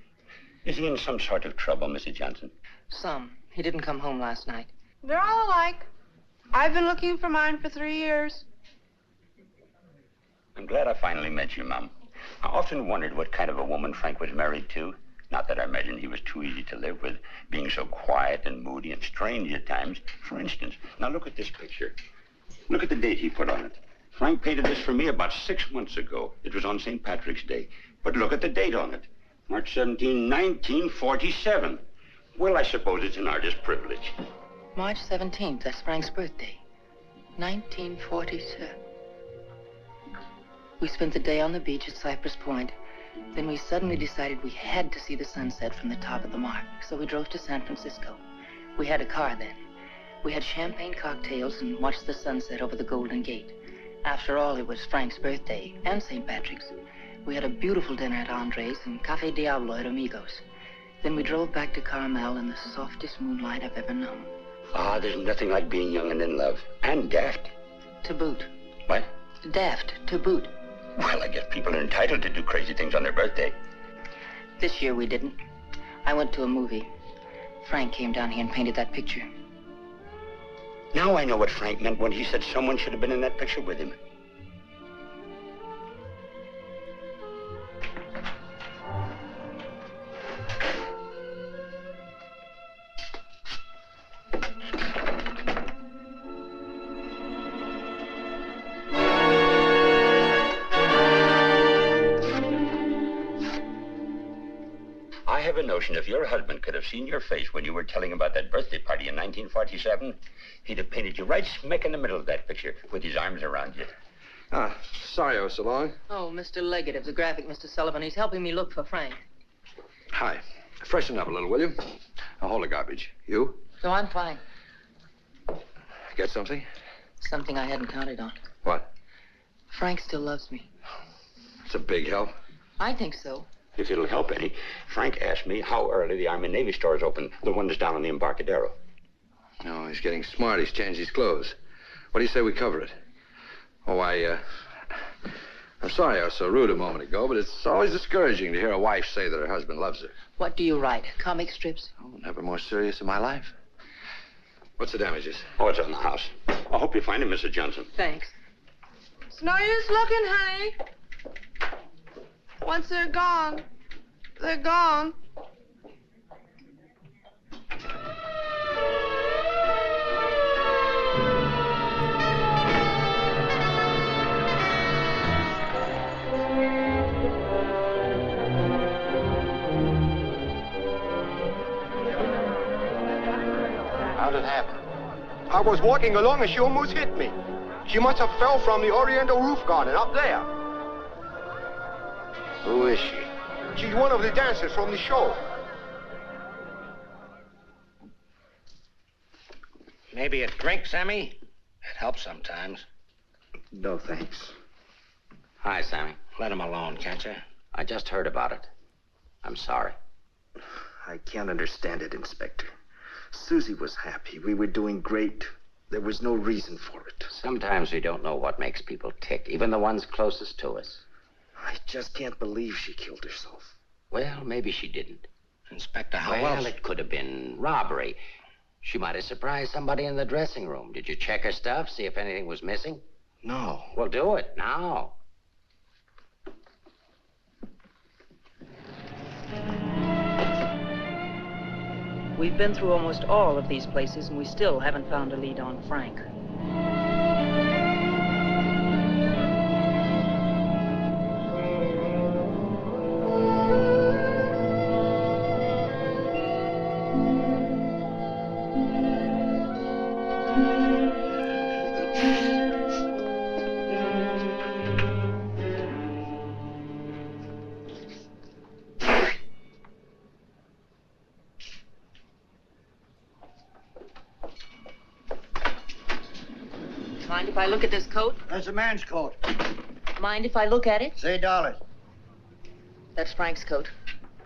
Is he in some sort of trouble, Mrs. Johnson? Some. He didn't come home last night. They're all alike. I've been looking for mine for 3 years. I'm glad I finally met you, Mom. I often wondered what kind of a woman Frank was married to. Not that I imagined he was too easy to live with, being so quiet and moody and strange at times. For instance, now look at this picture. Look at the date he put on it. Frank painted this for me about 6 months ago. It was on St. Patrick's Day. But look at the date on it. March 17, 1947. Well, I suppose it's an artist's privilege. March 17th, that's Frank's birthday. 1947. We spent the day on the beach at Cypress Point. Then we suddenly decided we had to see the sunset from the top of the mark, so we drove to San Francisco. We had a car then. We had champagne cocktails and watched the sunset over the Golden Gate. After all, it was Frank's birthday and St. Patrick's. We had a beautiful dinner at Andre's and Café Diablo at Amigos. Then we drove back to Carmel in the softest moonlight I've ever known. Ah, there's nothing like being young and in love. And daft. To boot. What? Daft, to boot. Well, I guess people are entitled to do crazy things on their birthday. This year we didn't. I went to a movie. Frank came down here and painted that picture. Now I know what Frank meant when he said someone should have been in that picture with him. I have a notion if your husband could have seen your face when you were telling about that birthday party in 1947, he'd have painted you right smack in the middle of that picture with his arms around you. Ah, sorry I was so long. Oh, Mr. Leggett of the graphic, Mr. Sullivan. He's helping me look for Frank. Hi. Freshen up a little, will you? Now, hold the garbage. You? No, I'm fine. Get something? Something I hadn't counted on. What? Frank still loves me. It's a big help. I think so. If it'll help any, Frank asked me how early the Army and Navy store is open, the one that's down on the Embarcadero. No, he's getting smart. He's changed his clothes. What do you say we cover it? Oh, I'm sorry I was so rude a moment ago, but it's always discouraging to hear a wife say that her husband loves her. What do you write? Comic strips? Oh, never more serious in my life. What's the damages? Oh, it's on the house. I hope you find him, Mrs. Johnson. Thanks. It's no use looking, honey. Once they're gone, they're gone. How'd it happen? I was walking along and she almost hit me. She must have fell from the Oriental roof garden up there. Who is she? She's one of the dancers from the show. Maybe a drink, Sammy? It helps sometimes. No, thanks. Hi, Sammy. Let him alone, can't you? I just heard about it. I'm sorry. I can't understand it, Inspector. Susie was happy. We were doing great. There was no reason for it. Sometimes we don't know what makes people tick, even the ones closest to us. I just can't believe she killed herself. Well, maybe she didn't. Inspector, how Well, else? it could have been robbery. She might have surprised somebody in the dressing room. Did you check her stuff, see if anything was missing? No. Well, do it now. We've been through almost all of these places, and we still haven't found a lead on Frank. Mind if I look at this coat? That's a man's coat. Mind if I look at it? Say dollars. That's Frank's coat.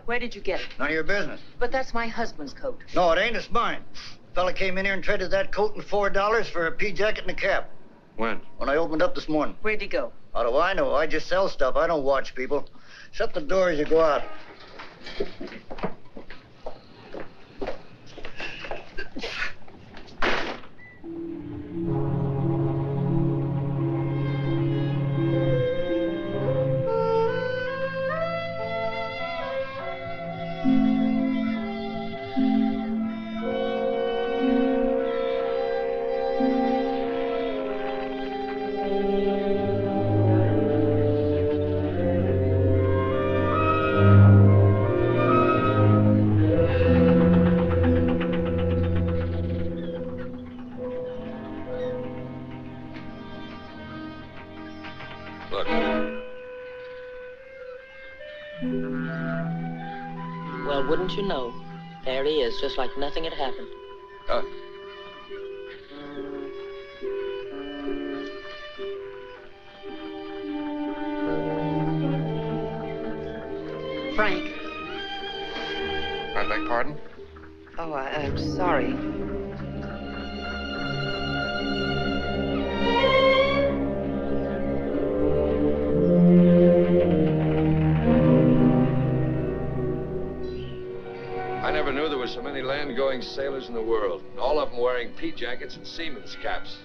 Where did you get it? None of your business. But that's my husband's coat. No, it ain't. It's mine. Fella came in here and traded that coat and $4 for a pea jacket and a cap. When? When I opened up this morning. Where'd he go? How do I know? I just sell stuff. I don't watch people. Shut the door as you go out. Look. Well, wouldn't you know? There he is, just like nothing had happened. Frank. I beg pardon? Oh, I'm sorry. I never knew there were so many land-going sailors in the world. All of them wearing pea jackets and seamen's caps.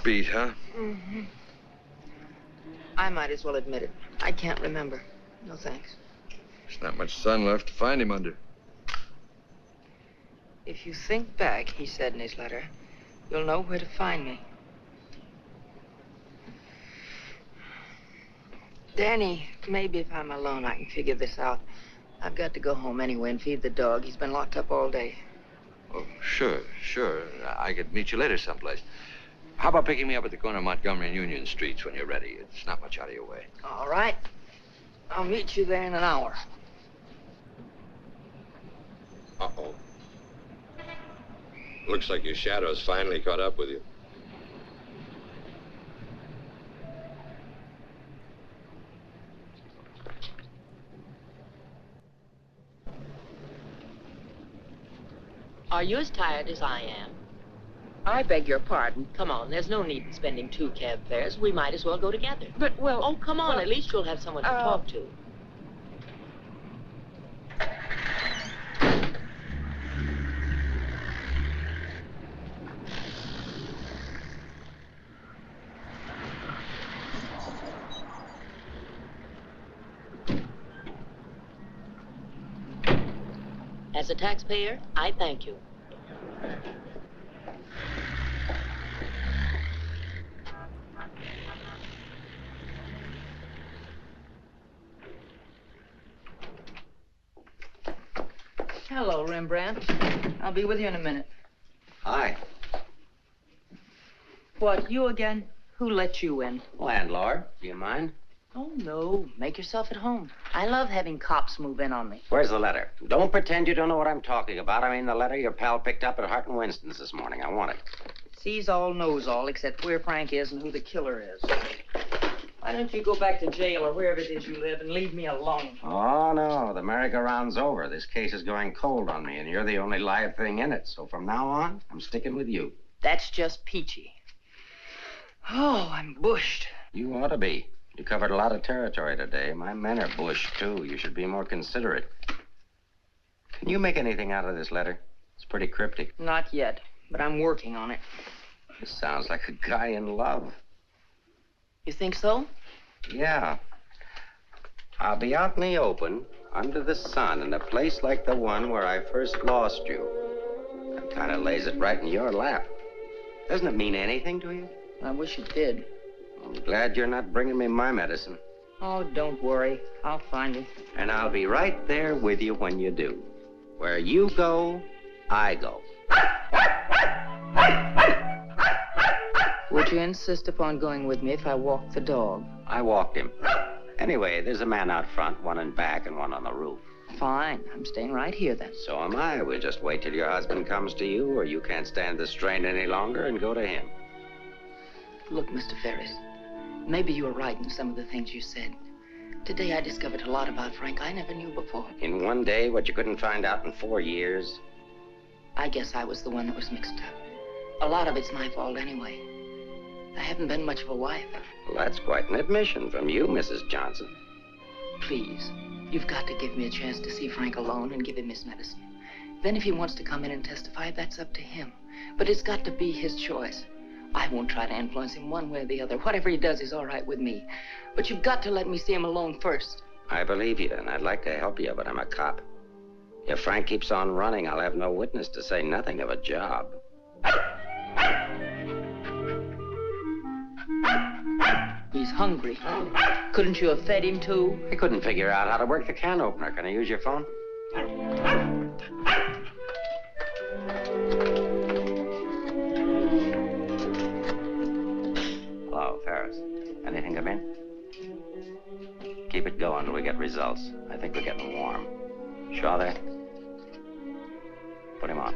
Beat, huh? Mm-hmm. I might as well admit it. I can't remember. No thanks. There's not much sun left to find him under. If you think back, he said in his letter, you'll know where to find me. Danny, maybe if I'm alone, I can figure this out. I've got to go home anyway and feed the dog. He's been locked up all day. Oh, sure. I could meet you later someplace. How about picking me up at the corner of Montgomery and Union Streets when you're ready? It's not much out of your way. All right. I'll meet you there in an hour. Uh-oh. Looks like your shadow's finally caught up with you. Are you as tired as I am? I beg your pardon. Come on, there's no need in spending 2 cab fares. We might as well go together. But, well... Oh, come on. At least you'll have someone to talk to. As a taxpayer, I thank you. Hello, Rembrandt. I'll be with you in a minute. Hi. What, you again? Who let you in? Landlord, do you mind? Oh, no. Make yourself at home. I love having cops move in on me. Where's the letter? Don't pretend you don't know what I'm talking about. I mean the letter your pal picked up at Hart and Winston's this morning. I want it. Sees all, knows all, except where Frank is and who the killer is. Why don't you go back to jail or wherever it is you live and leave me alone? Oh, no. The merry-go-round's over. This case is going cold on me, and you're the only live thing in it. So from now on, I'm sticking with you. That's just peachy. Oh, I'm bushed. You ought to be. You covered a lot of territory today. My men are bushed, too. You should be more considerate. Can you make anything out of this letter? It's pretty cryptic. Not yet, but I'm working on it. This sounds like a guy in love. You think so? Yeah. I'll be out in the open, under the sun, in a place like the one where I first lost you. That kind of lays it right in your lap. Doesn't it mean anything to you? I wish it did. I'm glad you're not bringing me my medicine. Oh, don't worry. I'll find you. And I'll be right there with you when you do. Where you go, I go. Would you insist upon going with me if I walked the dog? I walked him. Anyway, there's a man out front, one in back and one on the roof. Fine. I'm staying right here, then. So am I. We'll just wait till your husband comes to you, or you can't stand the strain any longer and go to him. Look, Mr. Ferris, maybe you were right in some of the things you said. Today I discovered a lot about Frank I never knew before. In one day, what you couldn't find out in 4 years? I guess I was the one that was mixed up. A lot of it's my fault anyway. I haven't been much of a wife. Well, that's quite an admission from you, Mrs. Johnson. Please, you've got to give me a chance to see Frank alone and give him his medicine. Then if he wants to come in and testify, that's up to him. But it's got to be his choice. I won't try to influence him one way or the other. Whatever he does is all right with me. But you've got to let me see him alone first. I believe you, and I'd like to help you, but I'm a cop. If Frank keeps on running, I'll have no witness, to say nothing of a job. He's hungry. Couldn't you have fed him, too? I couldn't figure out how to work the can opener. Can I use your phone? Hello, Ferris. Anything come in? Keep it going until we get results. I think we're getting warm. Shaw there? Put him on.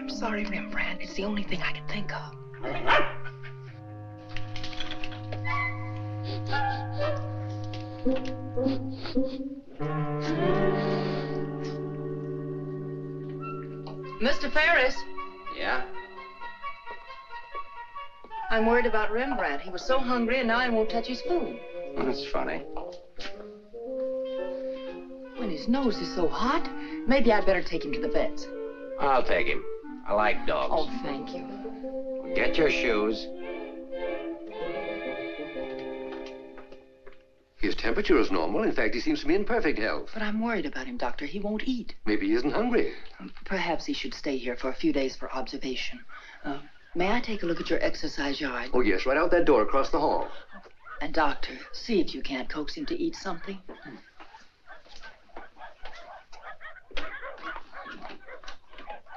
Sorry, Rembrandt. It's the only thing I could think of. Mr. Ferris, Yeah? I'm worried about Rembrandt. He was so hungry and now he won't touch his food. That's funny. When his nose is so hot, maybe I'd better take him to the vet's. I'll take him. I like dogs. Oh, thank you. Get your shoes. His temperature is normal. In fact, he seems to be in perfect health. But I'm worried about him, Doctor. He won't eat. Maybe he isn't hungry. Perhaps he should stay here for a few days for observation. May I take a look at your exercise yard? Oh, yes, right out that door across the hall. And, Doctor, see if you can't coax him to eat something.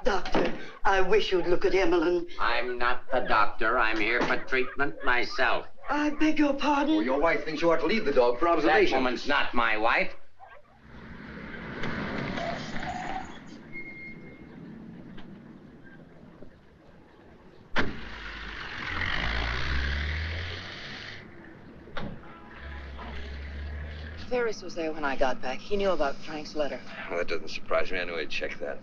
Doctor, I wish you'd look at Emmeline. I'm not the doctor. I'm here for treatment myself. I beg your pardon? Well, your wife thinks you ought to leave the dog for observation. That woman's not my wife. Ferris was there when I got back. He knew about Frank's letter. Well, that doesn't surprise me. I knew he'd check that.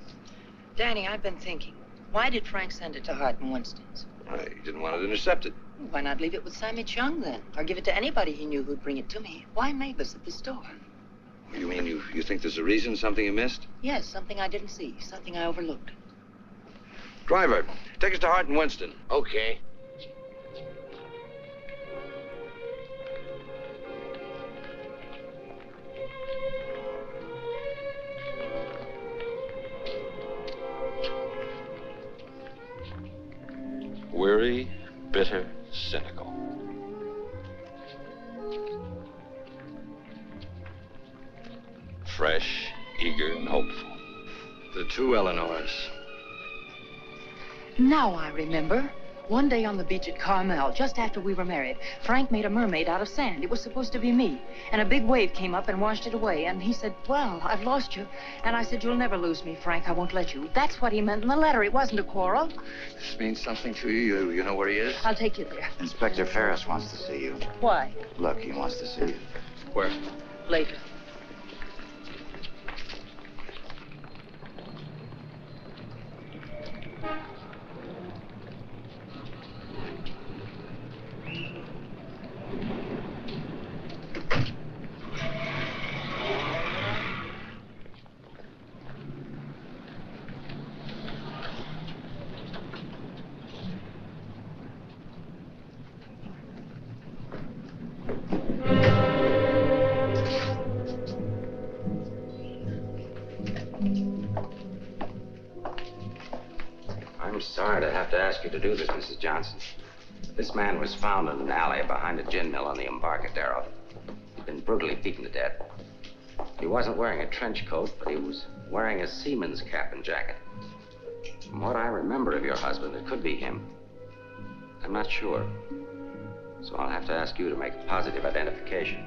Danny, I've been thinking. Why did Frank send it to Hart and Winston's? He didn't want it intercepted. Why not leave it with Sammy Chung, then? Or give it to anybody he knew who'd bring it to me? Why Mavis at the store? You mean you think there's a reason, something you missed? Yes, something I didn't see, something I overlooked. Driver, take us to Hart and Winston. Okay. Weary, bitter, cynical. Fresh, eager, and hopeful. The two Eleanors. Now I remember. One day on the beach at Carmel, just after we were married, Frank made a mermaid out of sand. It was supposed to be me. And a big wave came up and washed it away. And he said, well, I've lost you. And I said, you'll never lose me, Frank. I won't let you. That's what he meant in the letter. It wasn't a quarrel. This means something to you. You know where he is? I'll take you there. Inspector Ferris wants to see you. Why? Look, he wants to see you. Where? Later. I'm sorry to have to ask you to do this, Mrs. Johnson. This man was found in an alley behind a gin mill on the Embarcadero. He'd been brutally beaten to death. He wasn't wearing a trench coat, but he was wearing a seaman's cap and jacket. From what I remember of your husband, it could be him. I'm not sure. So I'll have to ask you to make a positive identification.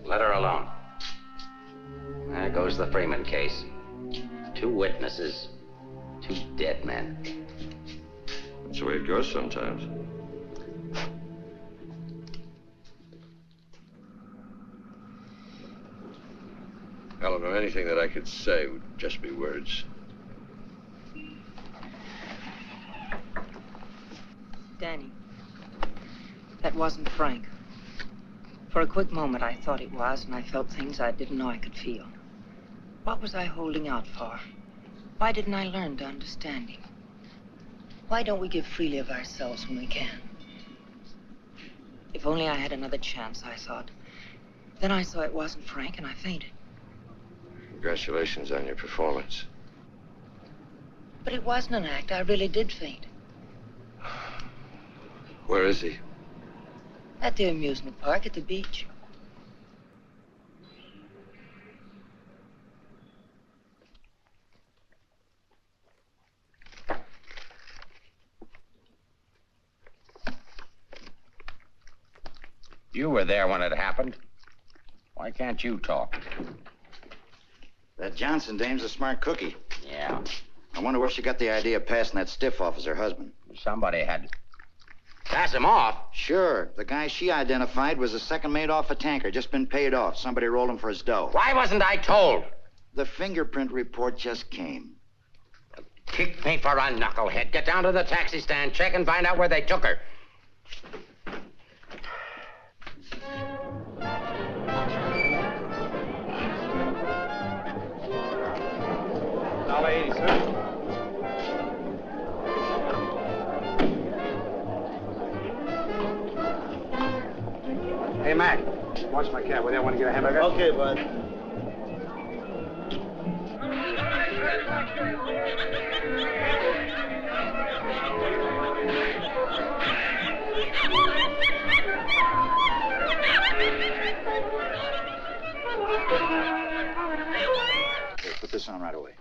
Let her alone. There goes the Freeman case. 2 witnesses, 2 dead men. That's the way it goes sometimes. Eleanor, anything that I could say would just be words. Danny, that wasn't Frank. For a quick moment, I thought it was, and I felt things I didn't know I could feel. What was I holding out for? Why didn't I learn to understand him? Why don't we give freely of ourselves when we can? If only I had another chance, I thought. Then I saw it wasn't Frank, and I fainted. Congratulations on your performance. But it wasn't an act. I really did faint. Where is he? At the amusement park at the beach. You were there when it happened. Why can't you talk? That Johnson dame's a smart cookie. Yeah. I wonder where she got the idea of passing that stiff off as her husband. Somebody had... Pass him off? Sure. The guy she identified was the second mate off a tanker, just been paid off. Somebody rolled him for his dough. Why wasn't I told? The fingerprint report just came. Kick me for a knucklehead. Get down to the taxi stand, check and find out where they took her. $1.80, sir. Hey, Mac, watch my cab. Will you want to get a hamburger? Okay, bud. Okay, put this on right away.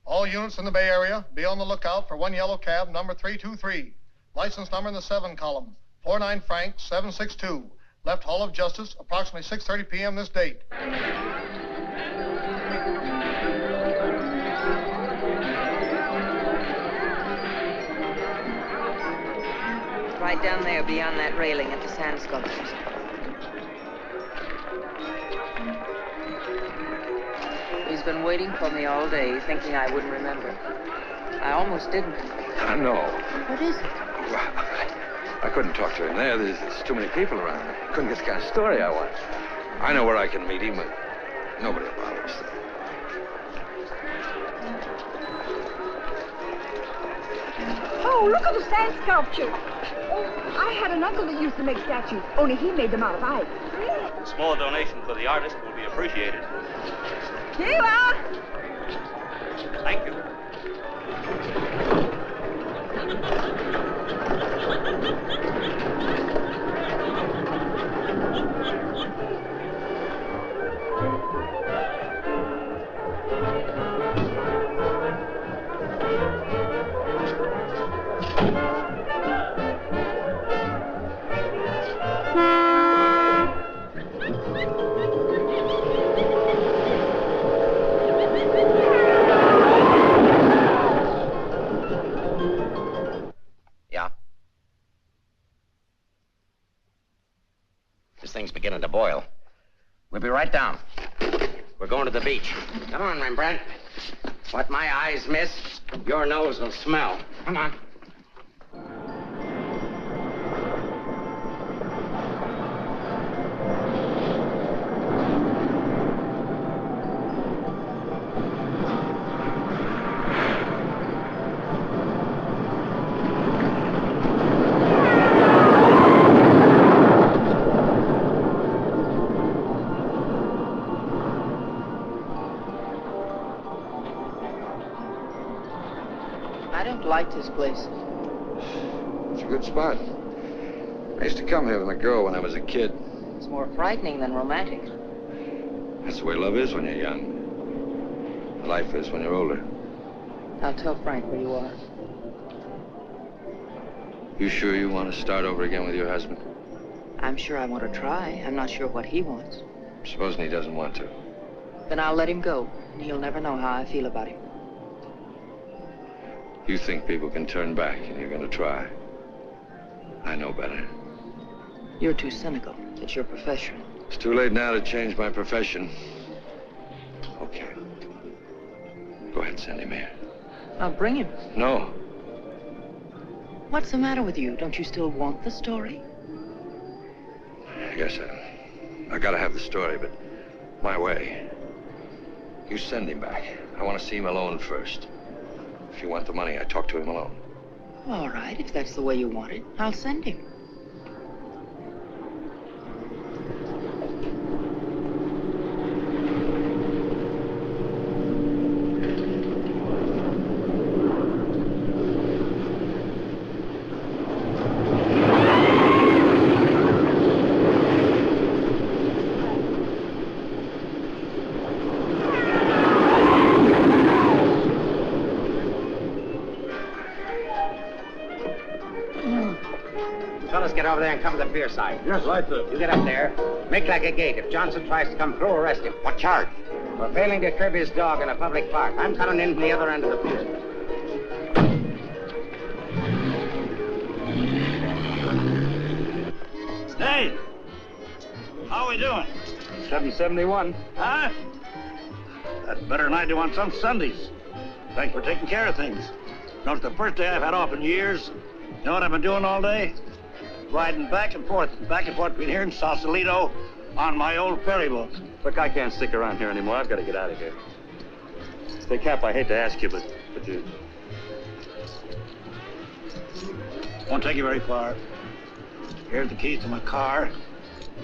All units in the Bay Area, be on the lookout for one yellow cab, number 323. License number in the 7 column, 49 Frank 762. Left Hall of Justice, approximately 6:30 p.m. this date. Right down there beyond that railing at the sand sculptures. He's been waiting for me all day, thinking I wouldn't remember. I almost didn't. No. What is it? I couldn't talk to him there. There's too many people around. I couldn't get the kind of story I want. I know where I can meet him, but nobody will bother us. Oh, look at the sand sculpture. Oh, I had an uncle that used to make statues, only he made them out of ice. A small donation for the artist will be appreciated. Here you are. Thank you. This thing's beginning to boil. We'll be right down. We're going to the beach. Come on, Rembrandt. What my eyes miss, your nose will smell. Come on. Liked his place. It's a good spot. I used to come here with a girl when I was a kid. It's more frightening than romantic. That's the way love is when you're young. Life is when you're older. I'll tell Frank where you are. You sure you want to start over again with your husband? I'm sure I want to try. I'm not sure what he wants. Supposing he doesn't want to. Then I'll let him go, and he'll never know how I feel about him. You think people can turn back, and you're going to try. I know better. You're too cynical. It's your profession. It's too late now to change my profession. Okay. Go ahead, send him here. I'll bring him. No. What's the matter with you? Don't you still want the story? I guess I gotta have the story, but my way. You send him back. I want to see him alone first. If you want the money, I talk to him alone. All right, if that's the way you want it, I'll send him. get over there and cover the pier side. Yes, right, sir. You get up there. Make like a gate. If Johnson tries to come through, arrest him. What charge? For failing to curb his dog in a public park. I'm coming in from the other end of the pier. Hey! How we doing? 771. Huh? That's better than I do on some Sundays. Thanks for taking care of things. You know, it's the first day I've had off in years. You know what I've been doing all day? Riding back and forth between here and Sausalito on my old ferry boat. Look, I can't stick around here anymore. I've got to get out of here. Say, Cap, I hate to ask you, but you... Won't take you very far. Here's the keys to my car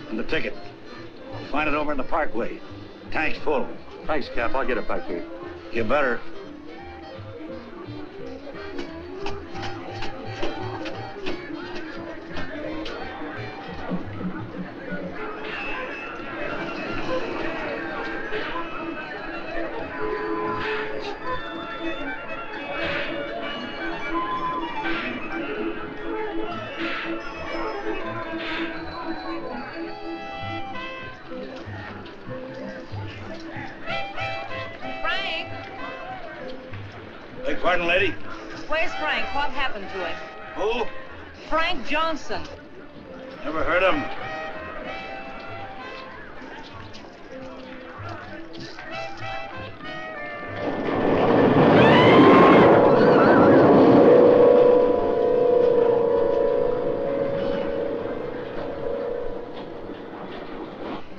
and the ticket. Find it over in the parkway. Tank's full. Thanks, Cap. I'll get it back here. You better. Frank? Beg pardon, lady? Where's Frank? What happened to him? Who? Frank Johnson. Never heard of him.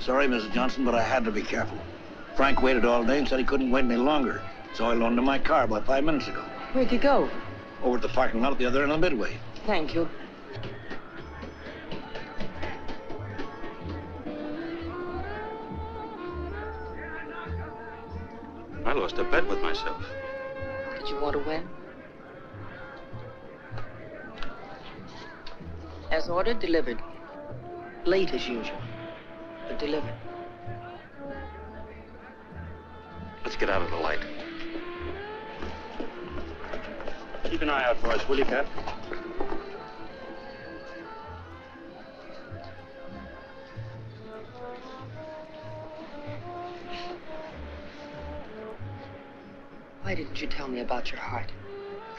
Sorry, Mrs. Johnson, but I had to be careful. Frank waited all day and said he couldn't wait any longer, so I loaned him my car about 5 minutes ago. Where'd you go? Over at the parking lot at the other end of the Midway. Thank you. I lost a bet with myself. Did you want to win? As ordered, delivered. Late as usual, but delivered. Let's get out of the light. Keep an eye out for us, will you, Cap? Why didn't you tell me about your heart?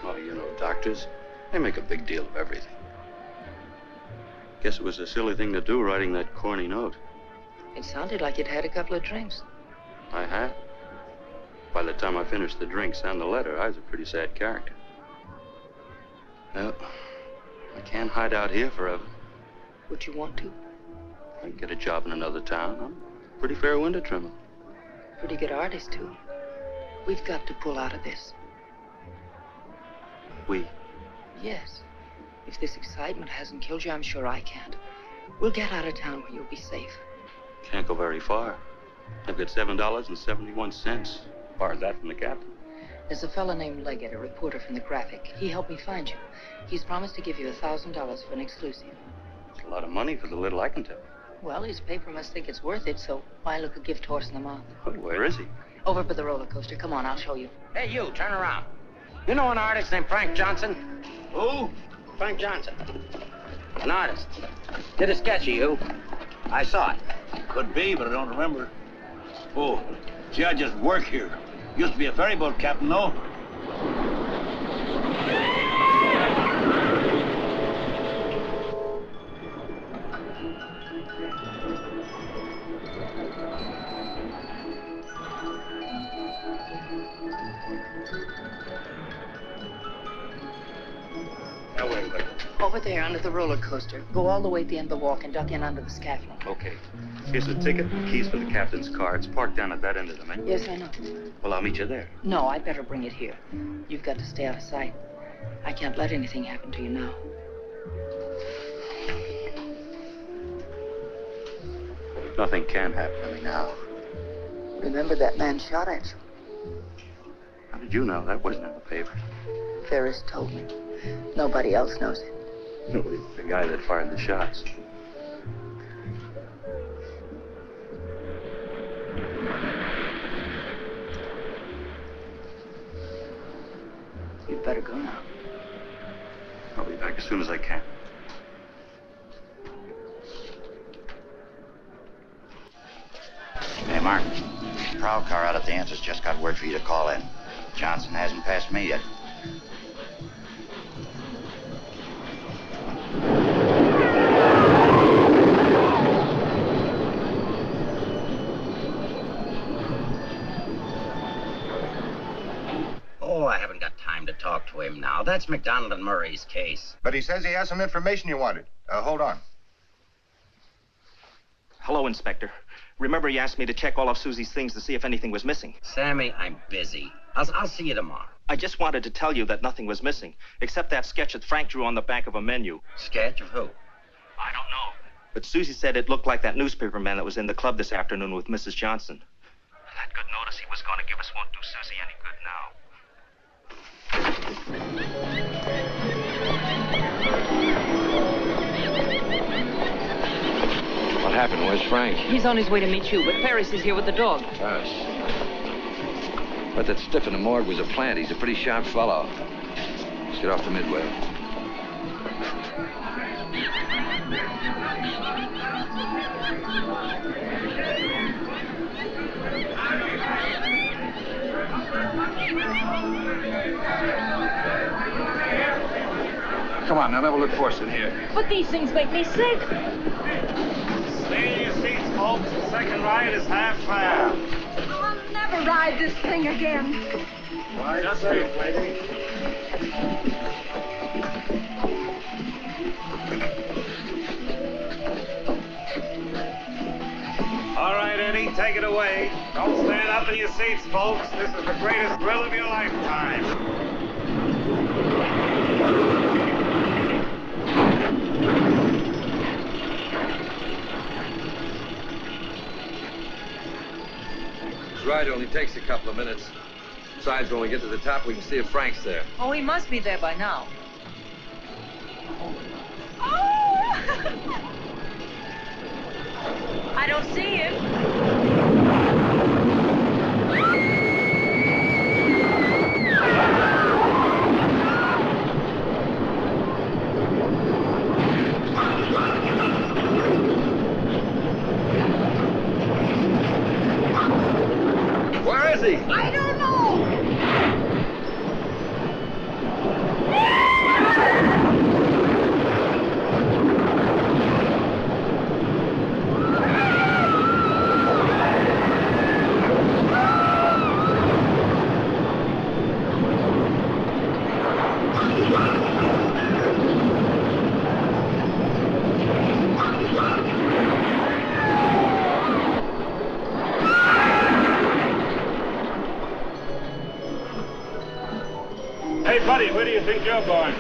Oh, you know, doctors, they make a big deal of everything. Guess it was a silly thing to do, writing that corny note. It sounded like you'd had a couple of drinks. I had. By the time I finished the drinks and the letter, I was a pretty sad character. Well, I can't hide out here forever. Would you want to? I can get a job in another town. I'm a pretty fair window trimmer. Pretty good artist, too. We've got to pull out of this. We? Yes. If this excitement hasn't killed you, I'm sure I can't. We'll get out of town where you'll be safe. Can't go very far. I've got $7.71. Far as that from the captain. There's a fellow named Leggett, a reporter from the Graphic. He helped me find you. He's promised to give you $1,000 for an exclusive. It's a lot of money for the little I can tell. Well, his paper must think it's worth it, so why look a gift horse in the mouth? Well, where is he? Over by the roller coaster. Come on, I'll show you. Hey, you, turn around. You know an artist named Frank Johnson? Who? Frank Johnson. An artist. Did a sketch of you. I saw it. Could be, but I don't remember. Oh, see, I just work here. Used to be a ferry boat captain, though. Now, wait a minute. Over there under the roller coaster. Go all the way at the end of the walk and duck in under the scaffolding. Okay. Here's the ticket and keys for the captain's car. It's parked down at that end of the main. Yes, I know. Well, I'll meet you there. No, I'd better bring it here. You've got to stay out of sight. I can't let anything happen to you now. Nothing can happen to me now. Remember that man shot at you? How did you know? That wasn't in the paper. Ferris told me. Nobody else knows it. No, the guy that fired the shots. You'd better go now. I'll be back as soon as I can. Mark, the prowl car out at the entrance just got word for you to call in. Johnson hasn't passed me yet. Oh, I haven't got time to talk to him now. That's McDonald and Murray's case. But he says he has some information you wanted. Hold on. Hello, Inspector. Remember you asked me to check all of Susie's things to see if anything was missing? Sammy, I'm busy. I'll see you tomorrow. I just wanted to tell you that nothing was missing, except that sketch that Frank drew on the back of a menu. Sketch of who? I don't know. But Susie said it looked like that newspaper man that was in the club this afternoon with Mrs. Johnson. That good notice he was going to give us won't do Susie any good now. What happened? Where's Frank? He's on his way to meet you, but Ferris is here with the dog. Ferris. But that stiff in the morgue was a plant. He's a pretty sharp fellow. Let's get off the Midway. Come on, now never look forced in here. But these things make me sick. Stay in your seats, folks. The second ride is half fare. I'll never ride this thing again. Why, just wait, lady. All right, Eddie, take it away. Don't stand up in your seats, folks. This is the greatest thrill of your lifetime. This ride only takes a couple of minutes. Besides, when we get to the top, we can see if Frank's there. Oh, he must be there by now. I don't see him. Where is he? I don't know. Hey, buddy, where do you think you're going?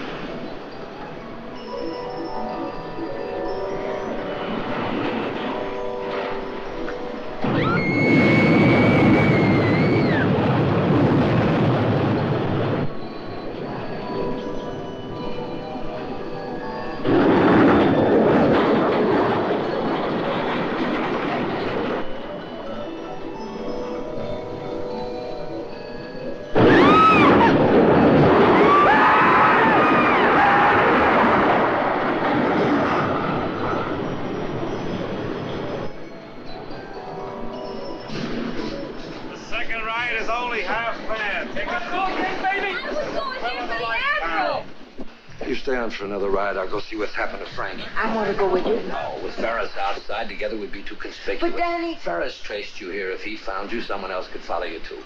You stay on for another ride. I'll go see what's happened to Frank. I want to go with you. No, with Ferris outside, together we'd be too conspicuous. But, Danny... Ferris traced you here. If he found you, someone else could follow you, too.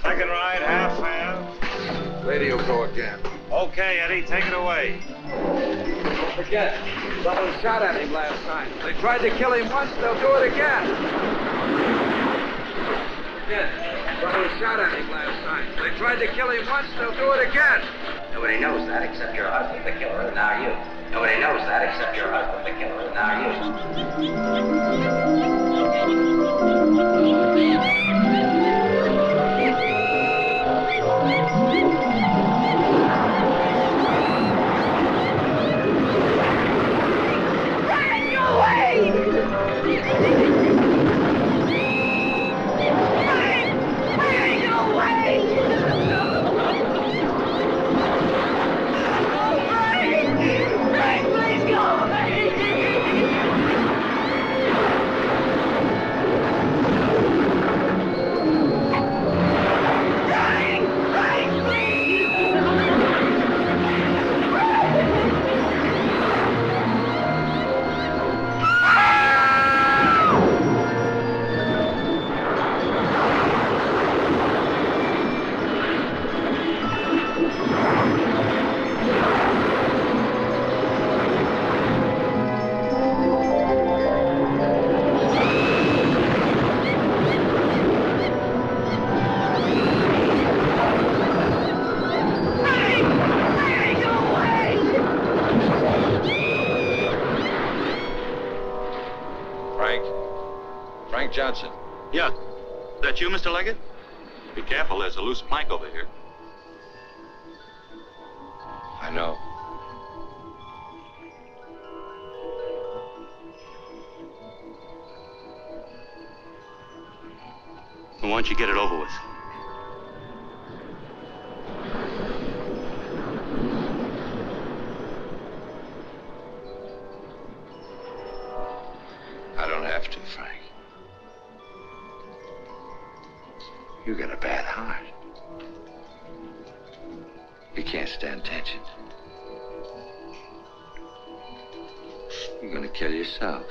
Second ride, half fare. Radio go again. Okay, Eddie, take it away. Don't forget, someone shot at him last night. They tried to kill him once, they'll do it again. Again, someone shot at him last night. They tried to kill him once, they'll do it again. Nobody knows that except your husband, the killer, and now you. Nobody knows that except your husband, the killer, and now Mr. Leggett? Be careful, there's a loose plank over here. I know. Why don't you get it over with? I don't have to, Frank. You got a bad heart. You can't stand tension. You're gonna kill yourself.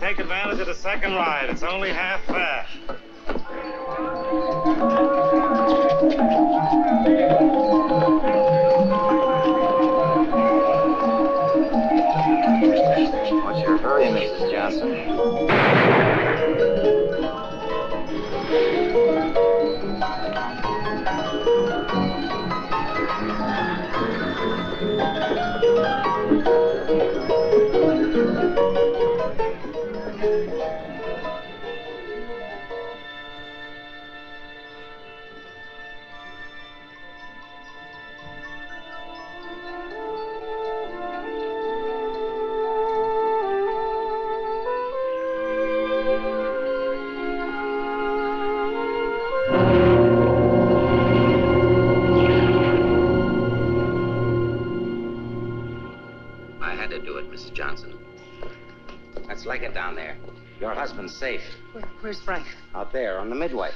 Take advantage of the second ride. It's only half fare. What's your hurry, Mrs. Johnson? Let's Leggett down there. Your husband's safe. Where's Frank? Out there on the midway.